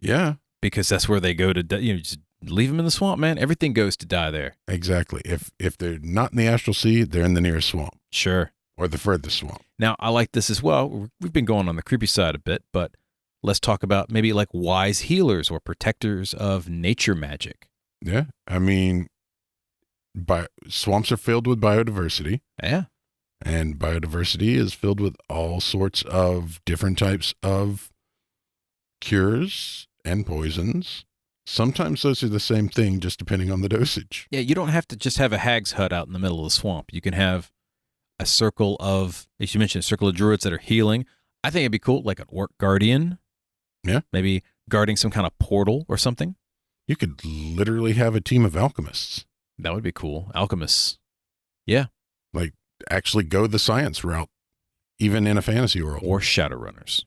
Yeah. Because that's where they go to just leave them in the swamp, man. Everything goes to die there. Exactly. If they're not in the astral sea, they're in the nearest swamp. Sure. Or the furthest swamp. Now, I like this as well. We've been going on the creepy side a bit, but let's talk about maybe like wise healers or protectors of nature magic. Yeah. I mean, swamps are filled with biodiversity. Yeah. And biodiversity is filled with all sorts of different types of cures and poisons. Sometimes those are the same thing, just depending on the dosage. Yeah, you don't have to just have a hag's hut out in the middle of the swamp. You can have a circle of, as you mentioned, a circle of druids that are healing. I think it'd be cool, like an orc guardian. Yeah. Maybe guarding some kind of portal or something. You could literally have a team of alchemists. That would be cool. Alchemists. Yeah. Like actually go the science route, even in a fantasy world. Or shadowrunners.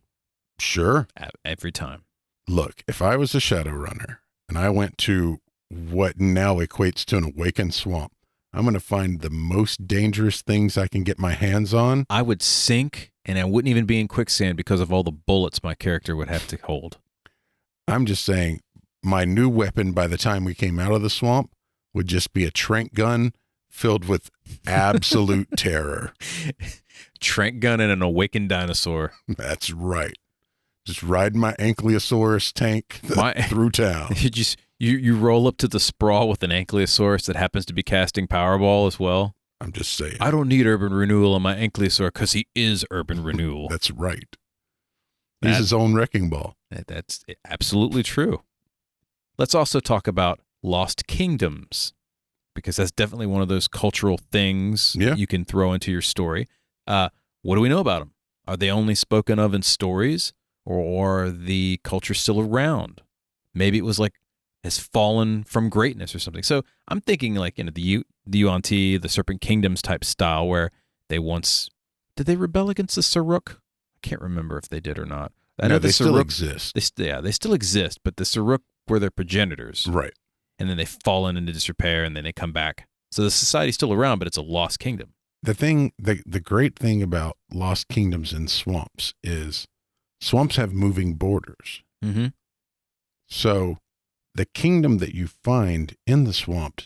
Sure. Every time. Look, if I was a shadowrunner and I went to what now equates to an awakened swamp, I'm going to find the most dangerous things I can get my hands on. I would sink, and I wouldn't even be in quicksand because of all the bullets my character would have to hold. I'm just saying, my new weapon by the time we came out of the swamp would just be a trank gun filled with absolute terror. Trank gun and an awakened dinosaur. That's right. Just riding my Ankylosaurus tank through town. You roll up to the sprawl with an Ankylosaurus that happens to be casting Powerball as well. I'm just saying. I don't need urban renewal on my ankylosaur because he is urban renewal. That's right. He's his own wrecking ball. That's absolutely true. Let's also talk about Lost Kingdoms, because that's definitely one of those cultural things you can throw into your story. What do we know about them? Are they only spoken of in stories, or are the culture still around? Maybe it was like has fallen from greatness or something. So I'm thinking like, the Yuan Ti, the Serpent Kingdoms type style, where they once did they rebel against the Saruk? I can't remember if they did or not. I know they still Saruk exist. They still exist, but the Saruk were their progenitors, Right? And then they've fallen into disrepair, and then they come back. So the society's still around, but it's a lost kingdom. The great thing about Lost Kingdoms and swamps is swamps have moving borders. Mm-hmm. So the kingdom that you find in the swamp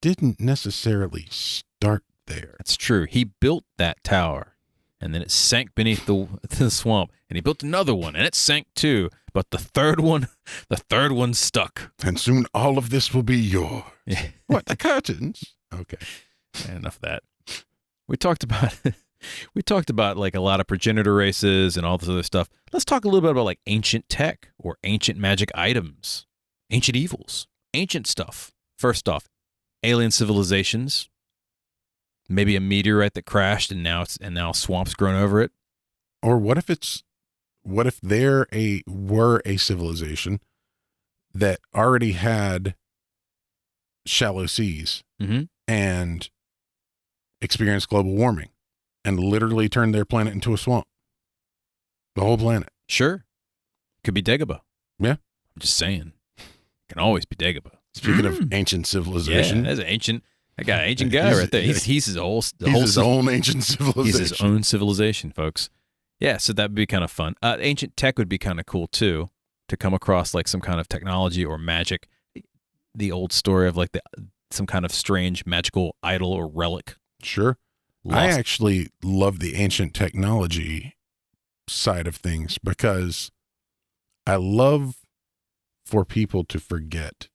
didn't necessarily start there. That's true. He built that tower, and then it sank beneath the swamp, and he built another one, and it sank too. But the third one stuck. And soon all of this will be yours. Yeah. What, the curtains? Okay. Enough of that. We talked about like a lot of progenitor races and all this other stuff. Let's talk a little bit about like ancient tech or ancient magic items, ancient evils, ancient stuff. First off, alien civilizations. Maybe a meteorite that crashed and now swamp's grown over it. Or what if there were a civilization that already had shallow seas and experienced global warming and literally turned their planet into a swamp? The whole planet. Sure. Could be Dagobah. Yeah. I'm just saying. It can always be Dagobah. Speaking of ancient civilization. Yeah, that's an ancient. I got an ancient guy right there. He's his own ancient civilization. He's his own civilization, folks. Yeah, so that would be kind of fun. Ancient tech would be kind of cool too, to come across like some kind of technology or magic. The old story of like some kind of strange magical idol or relic. Sure. I actually love the ancient technology side of things because I love for people to forget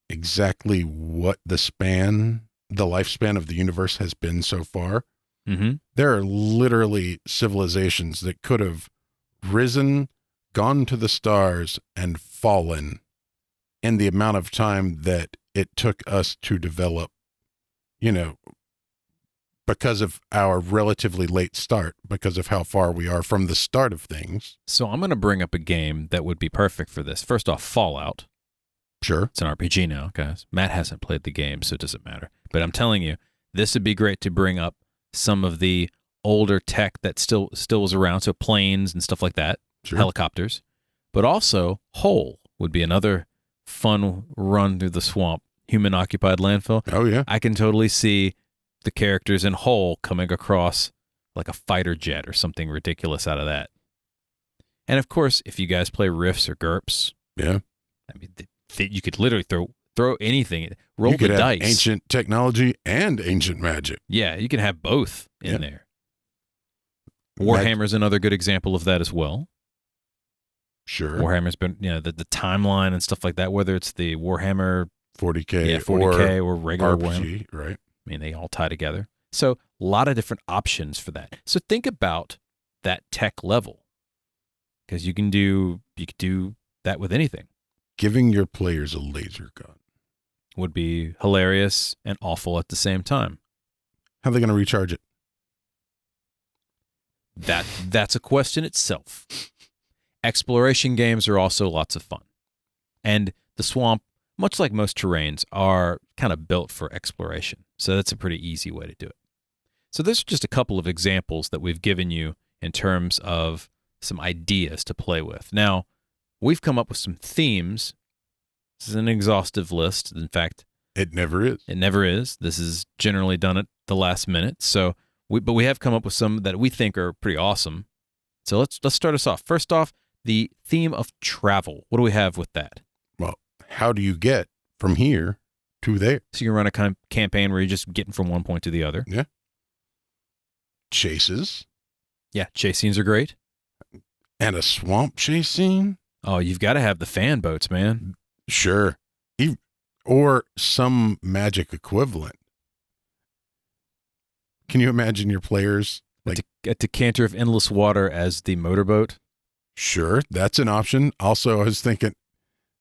exactly what the lifespan of the universe has been so far. Mm-hmm. There are literally civilizations that could have risen, gone to the stars, and fallen in the amount of time that it took us to develop, because of our relatively late start, because of how far we are from the start of things. So I'm going to bring up a game that would be perfect for this. First off, Fallout. Sure. It's an RPG now, guys. Matt hasn't played the game, so it doesn't matter. But I'm telling you, this would be great to bring up some of the older tech that still is around, so planes and stuff like that, sure. Helicopters. But also, Hole would be another fun run through the swamp, human-occupied landfill. Oh, yeah. I can totally see the characters in Hole coming across like a fighter jet or something ridiculous out of that. And of course, if you guys play Rifts or GURPS, yeah, I mean, you could literally throw anything, roll you could the have dice. Ancient technology and ancient magic. Yeah, you can have both in there. Warhammer's another good example of that as well. Sure. Warhammer's been, the timeline and stuff like that, whether it's the Warhammer 40K, 40K or regular RPG, Warhammer. right? I mean, they all tie together. So a lot of different options for that. So think about that tech level, because you could do that with anything. Giving your players a laser gun would be hilarious and awful at the same time. How are they going to recharge it? That's a question itself. Exploration games are also lots of fun. And the swamp, much like most terrains, are kind of built for exploration. So that's a pretty easy way to do it. So there's just a couple of examples that we've given you in terms of some ideas to play with. Now, we've come up with some themes. This is an exhaustive list. In fact, it never is. It never is. This is generally done at the last minute. So, but we have come up with some that we think are pretty awesome. So let's start us off. First off, the theme of travel. What do we have with that? Well, how do you get from here to there? So you can run a campaign where you're just getting from one point to the other. Yeah. Chases. Yeah, chase scenes are great. And a swamp chase scene? Oh, you've got to have the fan boats, man. Sure. Or some magic equivalent. Can you imagine your players? Like, a decanter of endless water as the motorboat. sure, that's an option. Also, I was thinking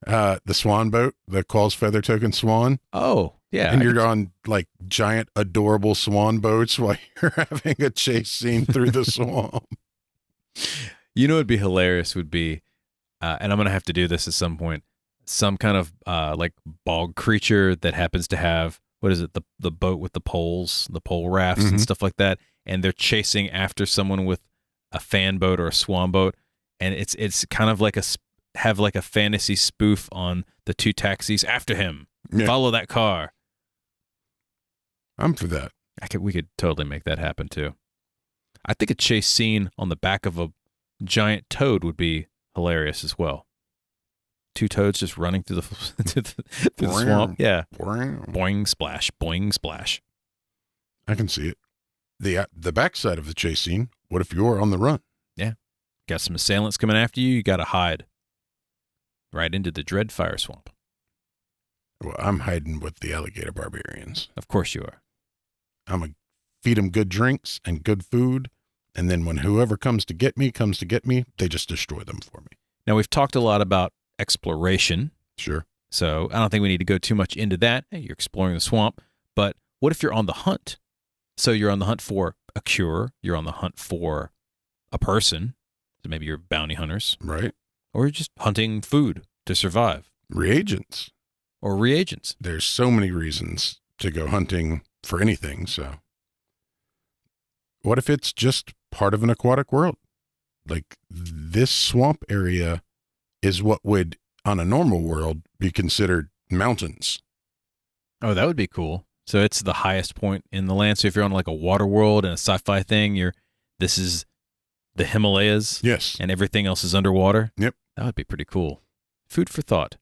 the swan boat, the Qualls Feather Token Swan. Oh, yeah. And you're on like giant, adorable swan boats while you're having a chase scene through the swamp. You know what'd be hilarious would be, and I'm going to have to do this at some point, some kind of like bog creature that happens to have, what is it, the boat with the poles, the pole rafts and stuff like that, and they're chasing after someone with a fan boat or a swan boat, and it's kind of like have like a fantasy spoof on the two taxis after him. Yeah. Follow that car. I'm for that. We could totally make that happen too. I think a chase scene on the back of a giant toad would be hilarious as well. Two toads just running through through the swamp. Yeah. Boing, splash, boing, splash. I can see it. The backside of the chase scene, what if you're on the run? Yeah. Got some assailants coming after you. You got to hide right into the Dreadfire Swamp. Well, I'm hiding with the alligator barbarians. Of course you are. I'm going to feed them good drinks and good food. And then when whoever comes to get me, they just destroy them for me. Now, we've talked a lot about exploration. Sure. So I don't think we need to go too much into that. Hey, you're exploring the swamp. But what if you're on the hunt? So you're on the hunt for a cure. You're on the hunt for a person. So maybe you're bounty hunters. Right. Or you're just hunting food to survive. Reagents. Or reagents. There's so many reasons to go hunting for anything. So what if it's just part of an aquatic world? Like this swamp area is what would, on a normal world, be considered mountains. Oh, that would be cool. So it's the highest point in the land. So if you're on like a water world and a sci-fi thing, this is the Himalayas. Yes. And everything else is underwater. Yep. That would be pretty cool. Food for thought.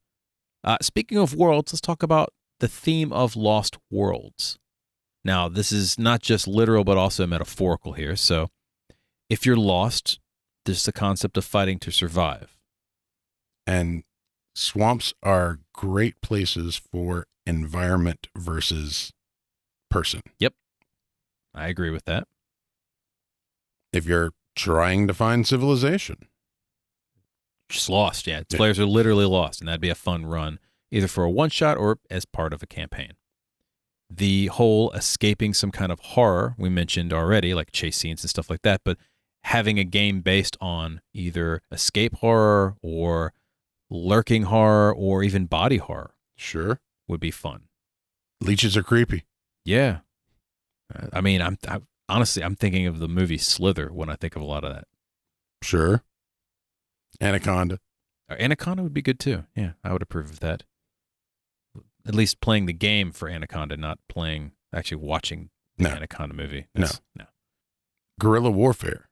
Speaking of worlds, let's talk about the theme of Lost Worlds. Now, this is not just literal, but also metaphorical here. So if you're lost, there's the concept of fighting to survive. And swamps are great places for environment versus person. Yep. I agree with that. If you're trying to find civilization. Just lost, yeah. Players are literally lost, and that'd be a fun run, either for a one-shot or as part of a campaign. The whole escaping some kind of horror we mentioned already, like chase scenes and stuff like that, but having a game based on either escape horror or lurking horror or even body horror. Sure. Would be fun. Leeches are creepy. Yeah. I mean, honestly, I'm thinking of the movie Slither when I think of a lot of that. Sure. Anaconda. Anaconda would be good too. Yeah, I would approve of that. At least playing the game for Anaconda, not actually watching the Anaconda movie. No. Guerrilla warfare.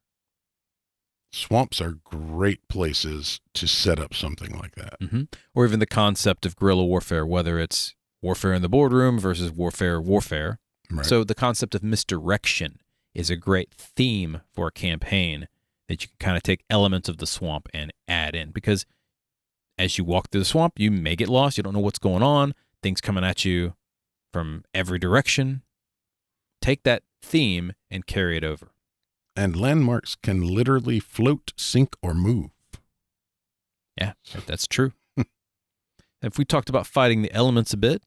Swamps are great places to set up something like that. Mm-hmm. Or even the concept of guerrilla warfare, whether it's warfare in the boardroom versus warfare. Right. So the concept of misdirection is a great theme for a campaign that you can kind of take elements of the swamp and add in. Because as you walk through the swamp, you may get lost. You don't know what's going on. Things coming at you from every direction. Take that theme and carry it over. And landmarks can literally float, sink, or move. Yeah, that's true. If we talked about fighting the elements a bit,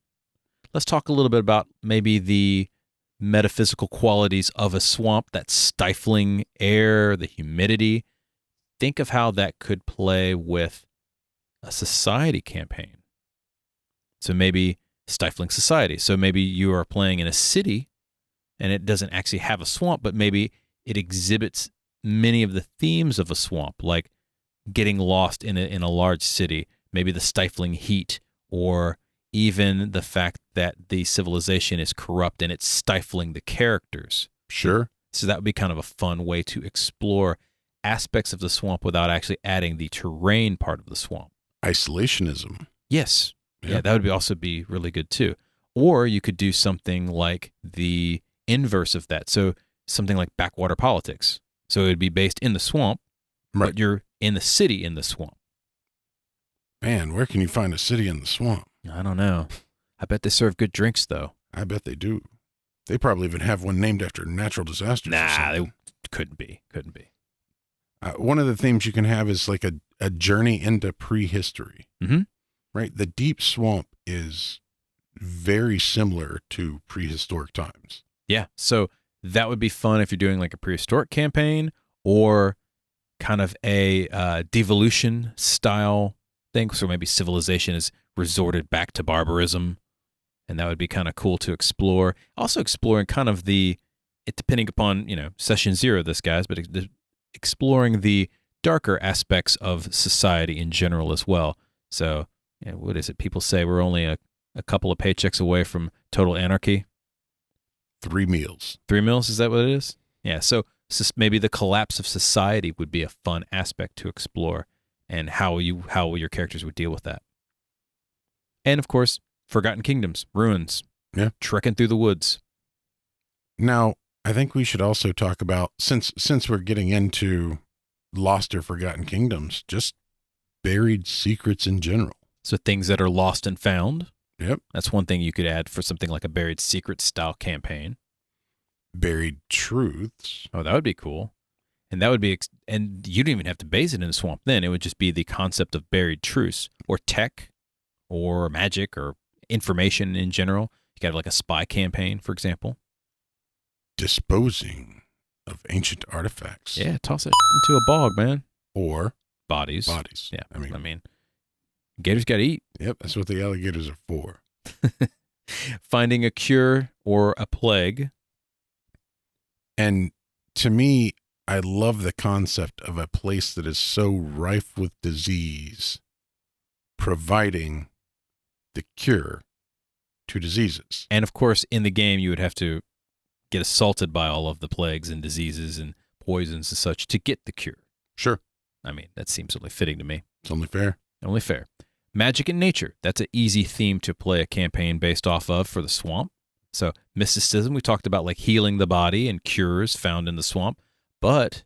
let's talk a little bit about maybe the metaphysical qualities of a swamp, that stifling air, the humidity. Think of how that could play with a society campaign. So maybe stifling society. So maybe you are playing in a city and it doesn't actually have a swamp, but maybe it exhibits many of the themes of a swamp, like getting lost in a large city, maybe the stifling heat, or even the fact that the civilization is corrupt and it's stifling the characters. Sure. So that would be kind of a fun way to explore aspects of the swamp without actually adding the terrain part of the swamp. Isolationism. Yes. Yeah, that would also be really good too. Or you could do something like the inverse of that. So something like backwater politics. So it would be based in the swamp, right, but you're in the city in the swamp. Man, where can you find a city in the swamp? I don't know. I bet they serve good drinks, though. I bet they do. They probably even have one named after natural disasters. Nah, they couldn't be. One of the themes you can have is like a journey into prehistory. Mm-hmm. Right? The deep swamp is very similar to prehistoric times. Yeah, so that would be fun if you're doing like a prehistoric campaign or kind of a devolution style thing. So maybe civilization is resorted back to barbarism, and that would be kind of cool to explore. Also exploring kind of depending upon, session 0 of this, guys, but exploring the darker aspects of society in general as well. So, what is it? People say we're only a couple of paychecks away from total anarchy. 3 meals. 3 meals, is that what it is? Yeah, so maybe the collapse of society would be a fun aspect to explore, and how your characters would deal with that. And of course, Forgotten Kingdoms, ruins. Yeah. Trekking through the woods. Now, I think we should also talk about, since we're getting into Lost or Forgotten Kingdoms, just buried secrets in general. So things that are lost and found. Yep. That's one thing you could add for something like a buried secret style campaign. Buried truths. Oh, that would be cool. And that would be, and you don't even have to base it in the swamp then. It would just be the concept of buried truths or tech or magic or information in general. You got like a spy campaign, for example. Disposing of ancient artifacts. Yeah, toss it into a bog, man. Or bodies. Yeah. I mean, gators got to eat. Yep, that's what the alligators are for. Finding a cure or a plague. And to me, I love the concept of a place that is so rife with disease, providing the cure to diseases. And of course, in the game, you would have to get assaulted by all of the plagues and diseases and poisons and such to get the cure. Sure. I mean, that seems only fitting to me. It's only fair. Only fair. Magic and nature. That's an easy theme to play a campaign based off of for the swamp. So mysticism, we talked about like healing the body and cures found in the swamp. But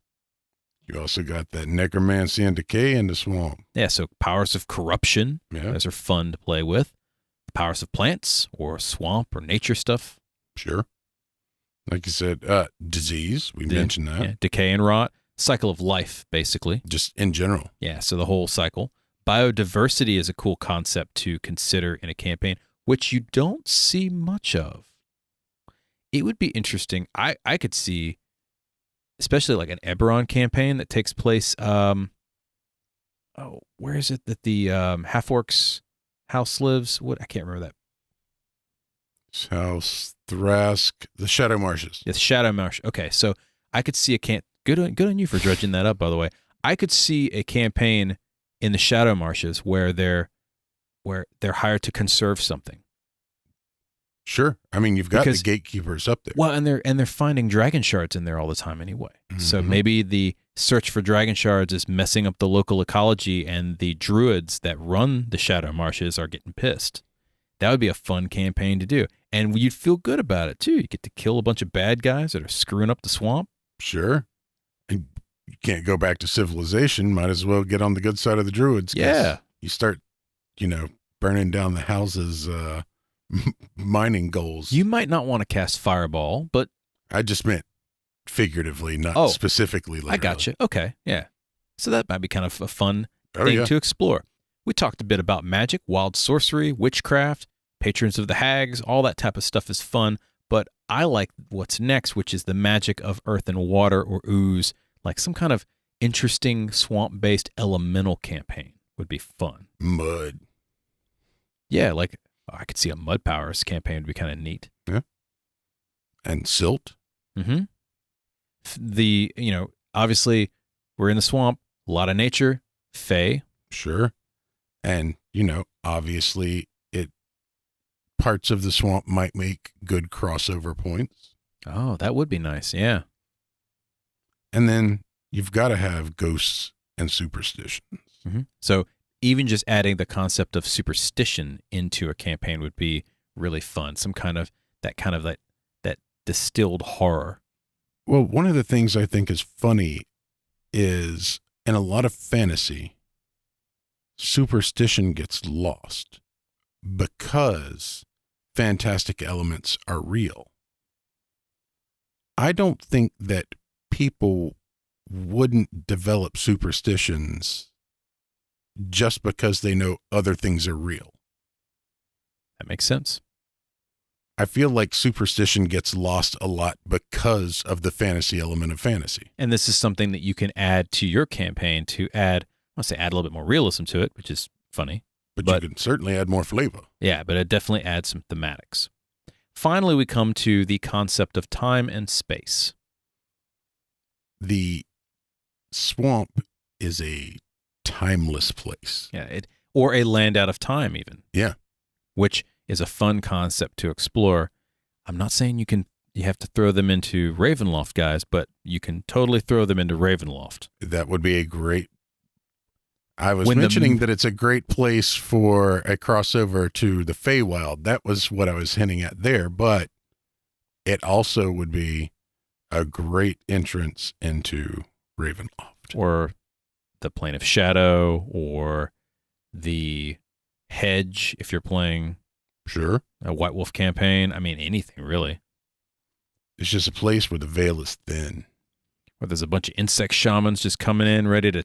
you also got that necromancy and decay in the swamp. Yeah, so powers of corruption. Yeah. Those are fun to play with. The powers of plants or swamp or nature stuff. Sure. Like you said, disease. We mentioned that. Yeah, decay and rot. Cycle of life, basically. Just in general. Yeah, so the whole cycle. Biodiversity is a cool concept to consider in a campaign, which you don't see much of. It would be interesting. I could see, especially like an Eberron campaign that takes place, where is it that the half-orc's house lives? What? I can't remember that. House Thrask, the Shadow Marshes. Yes, Shadow Marsh. Okay, so I could see good on you for dredging that up, by the way. I could see a campaign in the Shadow Marshes where they're hired to conserve something. Sure. I mean, you've got the gatekeepers up there. Well, and they're finding dragon shards in there all the time anyway. Mm-hmm. So maybe the search for dragon shards is messing up the local ecology, and the druids that run the Shadow Marshes are getting pissed. That would be a fun campaign to do. And you'd feel good about it, too. You get to kill a bunch of bad guys that are screwing up the swamp. Sure. And you can't go back to civilization. Might as well get on the good side of the druids. Yeah. You start, burning down the houses, mining goals. You might not want to cast Fireball, but... I just meant figuratively, not specifically. Literally. I got you. Okay, yeah. So that might be kind of a fun thing to explore. We talked a bit about magic, wild sorcery, witchcraft, patrons of the hags, all that type of stuff is fun, but I like what's next, which is the magic of earth and water or ooze, like some kind of interesting swamp-based elemental campaign would be fun. Mud. Yeah, like I could see a mud powers campaign would be kind of neat. Yeah. And silt. Mm-hmm. Obviously we're in the swamp, a lot of nature, fae. Sure. And, obviously parts of the swamp might make good crossover points. Oh, that would be nice. Yeah. And then you've got to have ghosts and superstitions. Mm-hmm. So even just adding the concept of superstition into a campaign would be really fun. Some kind of that distilled horror. Well, one of the things I think is funny is in a lot of fantasy, superstition gets lost because fantastic elements are real. I don't think that people wouldn't develop superstitions just because they know other things are real. That makes sense. I feel like superstition gets lost a lot because of the fantasy element of fantasy. And this is something that you can add to your campaign to add, I want to say add a little bit more realism to it, which is funny. But you can certainly add more flavor. Yeah, but it definitely adds some thematics. Finally, we come to the concept of time and space. The swamp is a timeless place. Yeah, or a land out of time even. Yeah. Which is a fun concept to explore. I'm not saying you have to throw them into Ravenloft, guys, but you can totally throw them into Ravenloft. That would be a great... I was mentioning that it's a great place for a crossover to the Feywild. That was what I was hinting at there, but it also would be a great entrance into Ravenloft. Or the Plane of Shadow, or the Hedge, if you're playing Sure. a White Wolf campaign. I mean, anything, really. It's just a place where the veil is thin. Where there's a bunch of insect shamans just coming in, ready to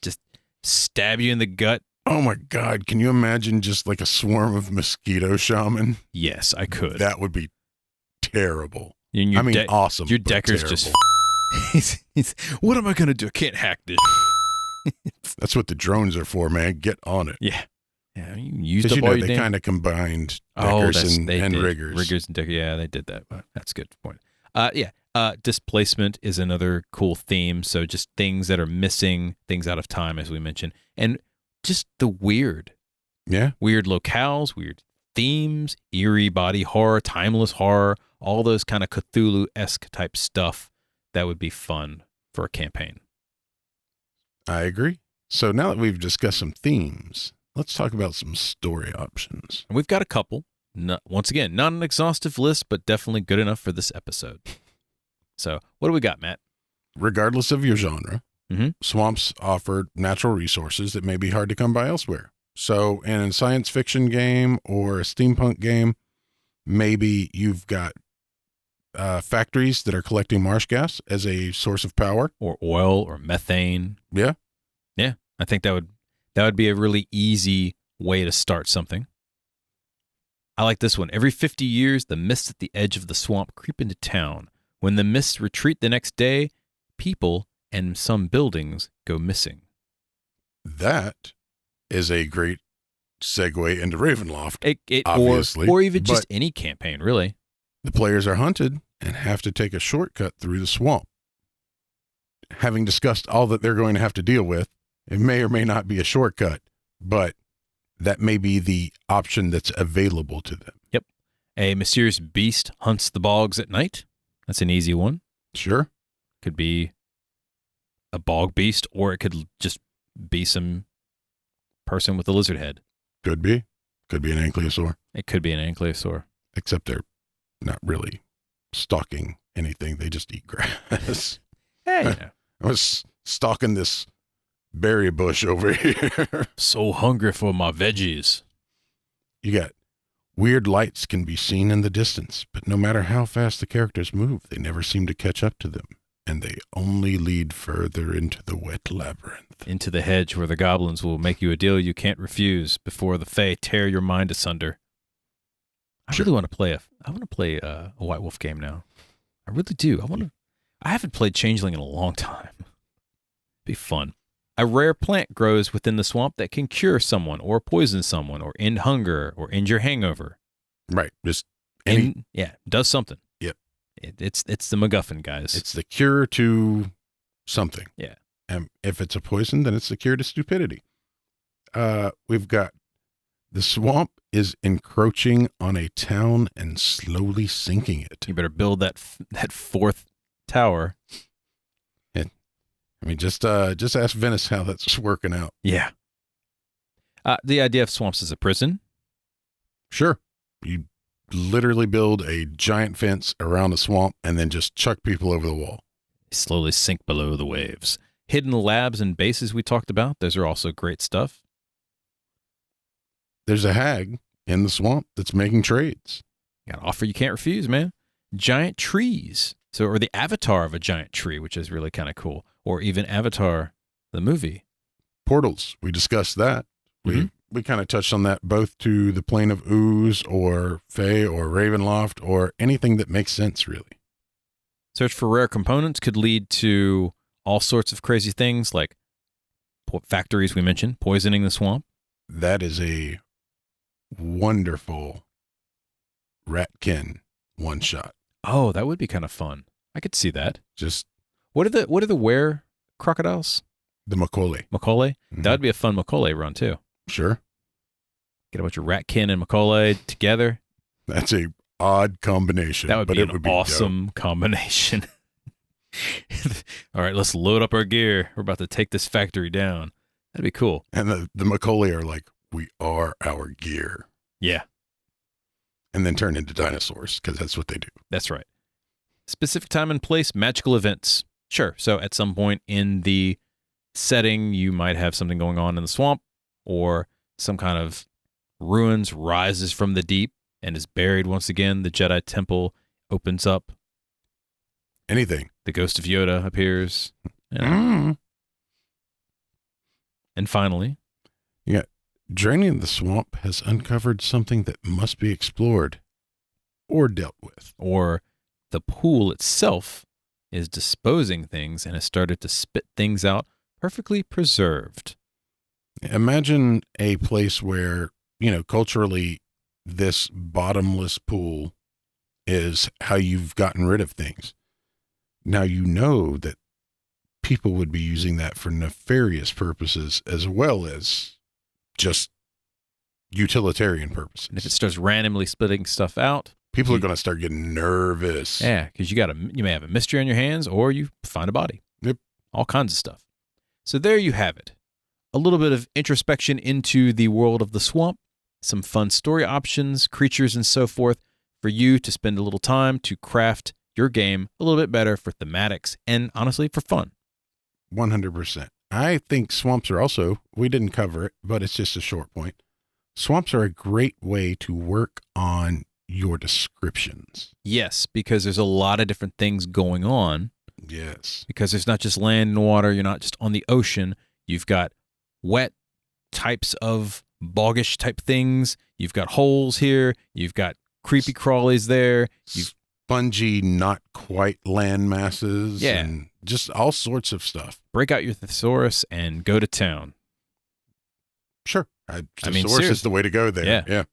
just stab you in the gut. Oh my God. Can you imagine just like a swarm of mosquito shaman? Yes, I could. That would be terrible. And awesome. Your but Decker's terrible. just... he's, what am I going to do? I can't hack this. That's what the drones are for, man. Get on it. Yeah. Yeah, you used Because up all your they damn... kind of combined Deckers and riggers. Riggers and Deckers, yeah, they did that. That's a good point. Displacement is another cool theme. So just things that are missing, things out of time, as we mentioned. And just the weird. Yeah. Weird locales, weird themes, eerie body horror, timeless horror, all those kind of Cthulhu-esque type stuff that would be fun for a campaign. I agree. So now that we've discussed some themes, let's talk about some story options. And we've got a couple. Once again, not an exhaustive list, but definitely good enough for this episode. So what do we got, Matt? Regardless of your genre, Mm-hmm. swamps offer natural resources that may be hard to come by elsewhere. So in a science fiction game or a steampunk game, maybe you've got factories that are collecting marsh gas as a source of power. Or oil or methane. Yeah. Yeah, I think that would be a really easy way to start something. I like this one. Every 50 years, the mists at the edge of the swamp creep into town. When the mists retreat the next day, people and some buildings go missing. That is a great segue into Ravenloft, obviously. Or even just any campaign, really. The players are hunted and have to take a shortcut through the swamp. Having discussed all that they're going to have to deal with, it may or may not be a shortcut, but that may be the option that's available to them. Yep. A mysterious beast hunts the bogs at night. That's an easy one. Sure. Could be a bog beast, or it could just be some person with a lizard head. Could be. Could be an ankylosaur. It could be an ankylosaur. Except they're not really stalking anything. They just eat grass. Hey, you know. I was stalking this berry bush over here. So hungry for my veggies. You got weird lights can be seen in the distance, but no matter how fast the characters move, they never seem to catch up to them, and they only lead further into the wet labyrinth. Into the hedge where the goblins will make you a deal you can't refuse before the Fae tear your mind asunder. I really want to play a White Wolf game now. I really do. I haven't played Changeling in a long time. Be fun. A rare plant grows within the swamp that can cure someone or poison someone or end hunger or end your hangover. Right. Just does something. Yep. It's the MacGuffin, guys. It's the cure to something. Yeah. And if it's a poison, then it's the cure to stupidity. We've got the swamp is encroaching on a town and slowly sinking it. You better build that fourth tower. I mean, just ask Venice how that's working out. Yeah. The idea of swamps as a prison. Sure. You literally build a giant fence around the swamp and then just chuck people over the wall. They slowly sink below the waves. Hidden labs and bases we talked about. Those are also great stuff. There's a hag in the swamp that's making trades. You got an offer you can't refuse, man. Giant trees So, or the avatar of a giant tree, which is really kind of cool. Or even Avatar, the movie. Portals. We discussed that. We kind of touched on that both to the plane of ooze or Fae or Ravenloft or anything that makes sense, really. Search for rare components could lead to all sorts of crazy things like factories we mentioned, poisoning the swamp. That is a wonderful Ratkin one-shot. Oh, that would be kind of fun. I could see that. Just What are the were crocodiles? the Macaulay. Macaulay? Mhm. That would be a fun Macaulay run too. Sure. Get a bunch of Ratkin and Macaulay together. That's a odd combination. That would but be it an would be awesome combination. All right, let's load up our gear. We're about to take this factory down. That'd be cool. dope. And the Macaulay are like, we are our gear. Yeah, And then turn into dinosaurs because that's what they do. that's right. Specific time and place, magical events. Sure. So at some point in the setting, you might have something going on in the swamp, or some kind of ruins rises from the deep and is buried once again. The Jedi Temple opens up. Anything. The ghost of Yoda appears. You know. Mm. And finally, Draining the swamp has uncovered something that must be explored or dealt with. or the pool itself is disposing things and has started to spit things out perfectly preserved. Imagine a place where, culturally, this bottomless pool is how you've gotten rid of things. Now you know that people would be using that for nefarious purposes as well as just utilitarian purposes. And if it starts randomly splitting stuff out, People are going to start getting nervous. yeah, because you may have a mystery on your hands, or you find a body. Yep. All kinds of stuff. So there you have it. A little bit of introspection into the world of the swamp, some fun story options, creatures, and so forth for you to spend a little time to craft your game a little bit better for thematics and honestly for fun. 100%. I think swamps are also, we didn't cover it, but it's just a short point. Swamps are a great way to work on your descriptions. Yes, because there's a lot of different things going on. Yes. Because there's not just land and water, you're not just on the ocean. You've got wet types of boggish type things. You've got holes here. You've got creepy crawlies there. You've Spongy, not quite land masses. Yeah. And just all sorts of stuff. break out your thesaurus and go to town. Sure. I mean, Thesaurus is seriously. the way to go there. Yeah.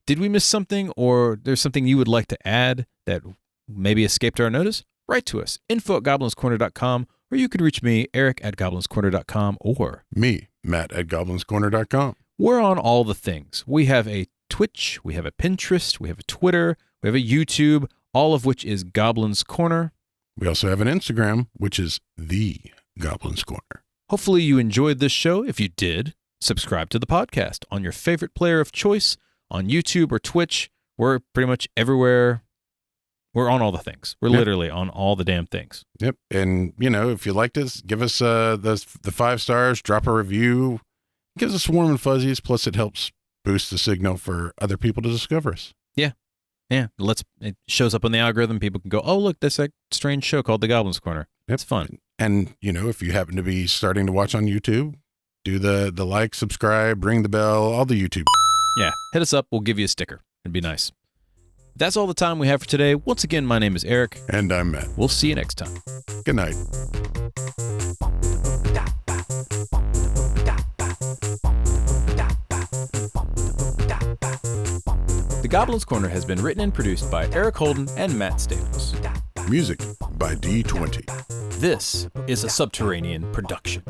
Did we miss something, or there's something you would like to add that maybe escaped our notice? Write to us, info@goblinscorner.com, or you could reach me, eric@goblinscorner.com, or Me, Matt at goblinscorner.com. we're on all the things. We have a Twitch, we have a Pinterest, we have a Twitter, we have a YouTube, all of which is Goblins Corner. We also have an Instagram, which is the Goblins Corner. Hopefully you enjoyed this show. If you did, subscribe to the podcast on your favorite player of choice, on YouTube or Twitch. We're pretty much everywhere. We're on all the things. We're Yep. literally on all the damn things. Yep. And, if you liked us, give us the 5 stars, drop a review. It gives us warm and fuzzies. Plus, it helps boost the signal for other people to discover us. Yeah, it shows up on the algorithm. People can go, oh, look, there's a strange show called The Goblins Corner. Yep. It's fun. And, if you happen to be starting to watch on YouTube, do the like, subscribe, ring the bell, all the YouTube. Yeah, hit us up. We'll give you a sticker. It'd be nice. That's all the time we have for today. Once again, my name is Eric. And I'm Matt. We'll see you next time. Good night. The Goblins Corner has been written and produced by Eric Holden and Matt Staples. Music by D20. This is a Subterranean production.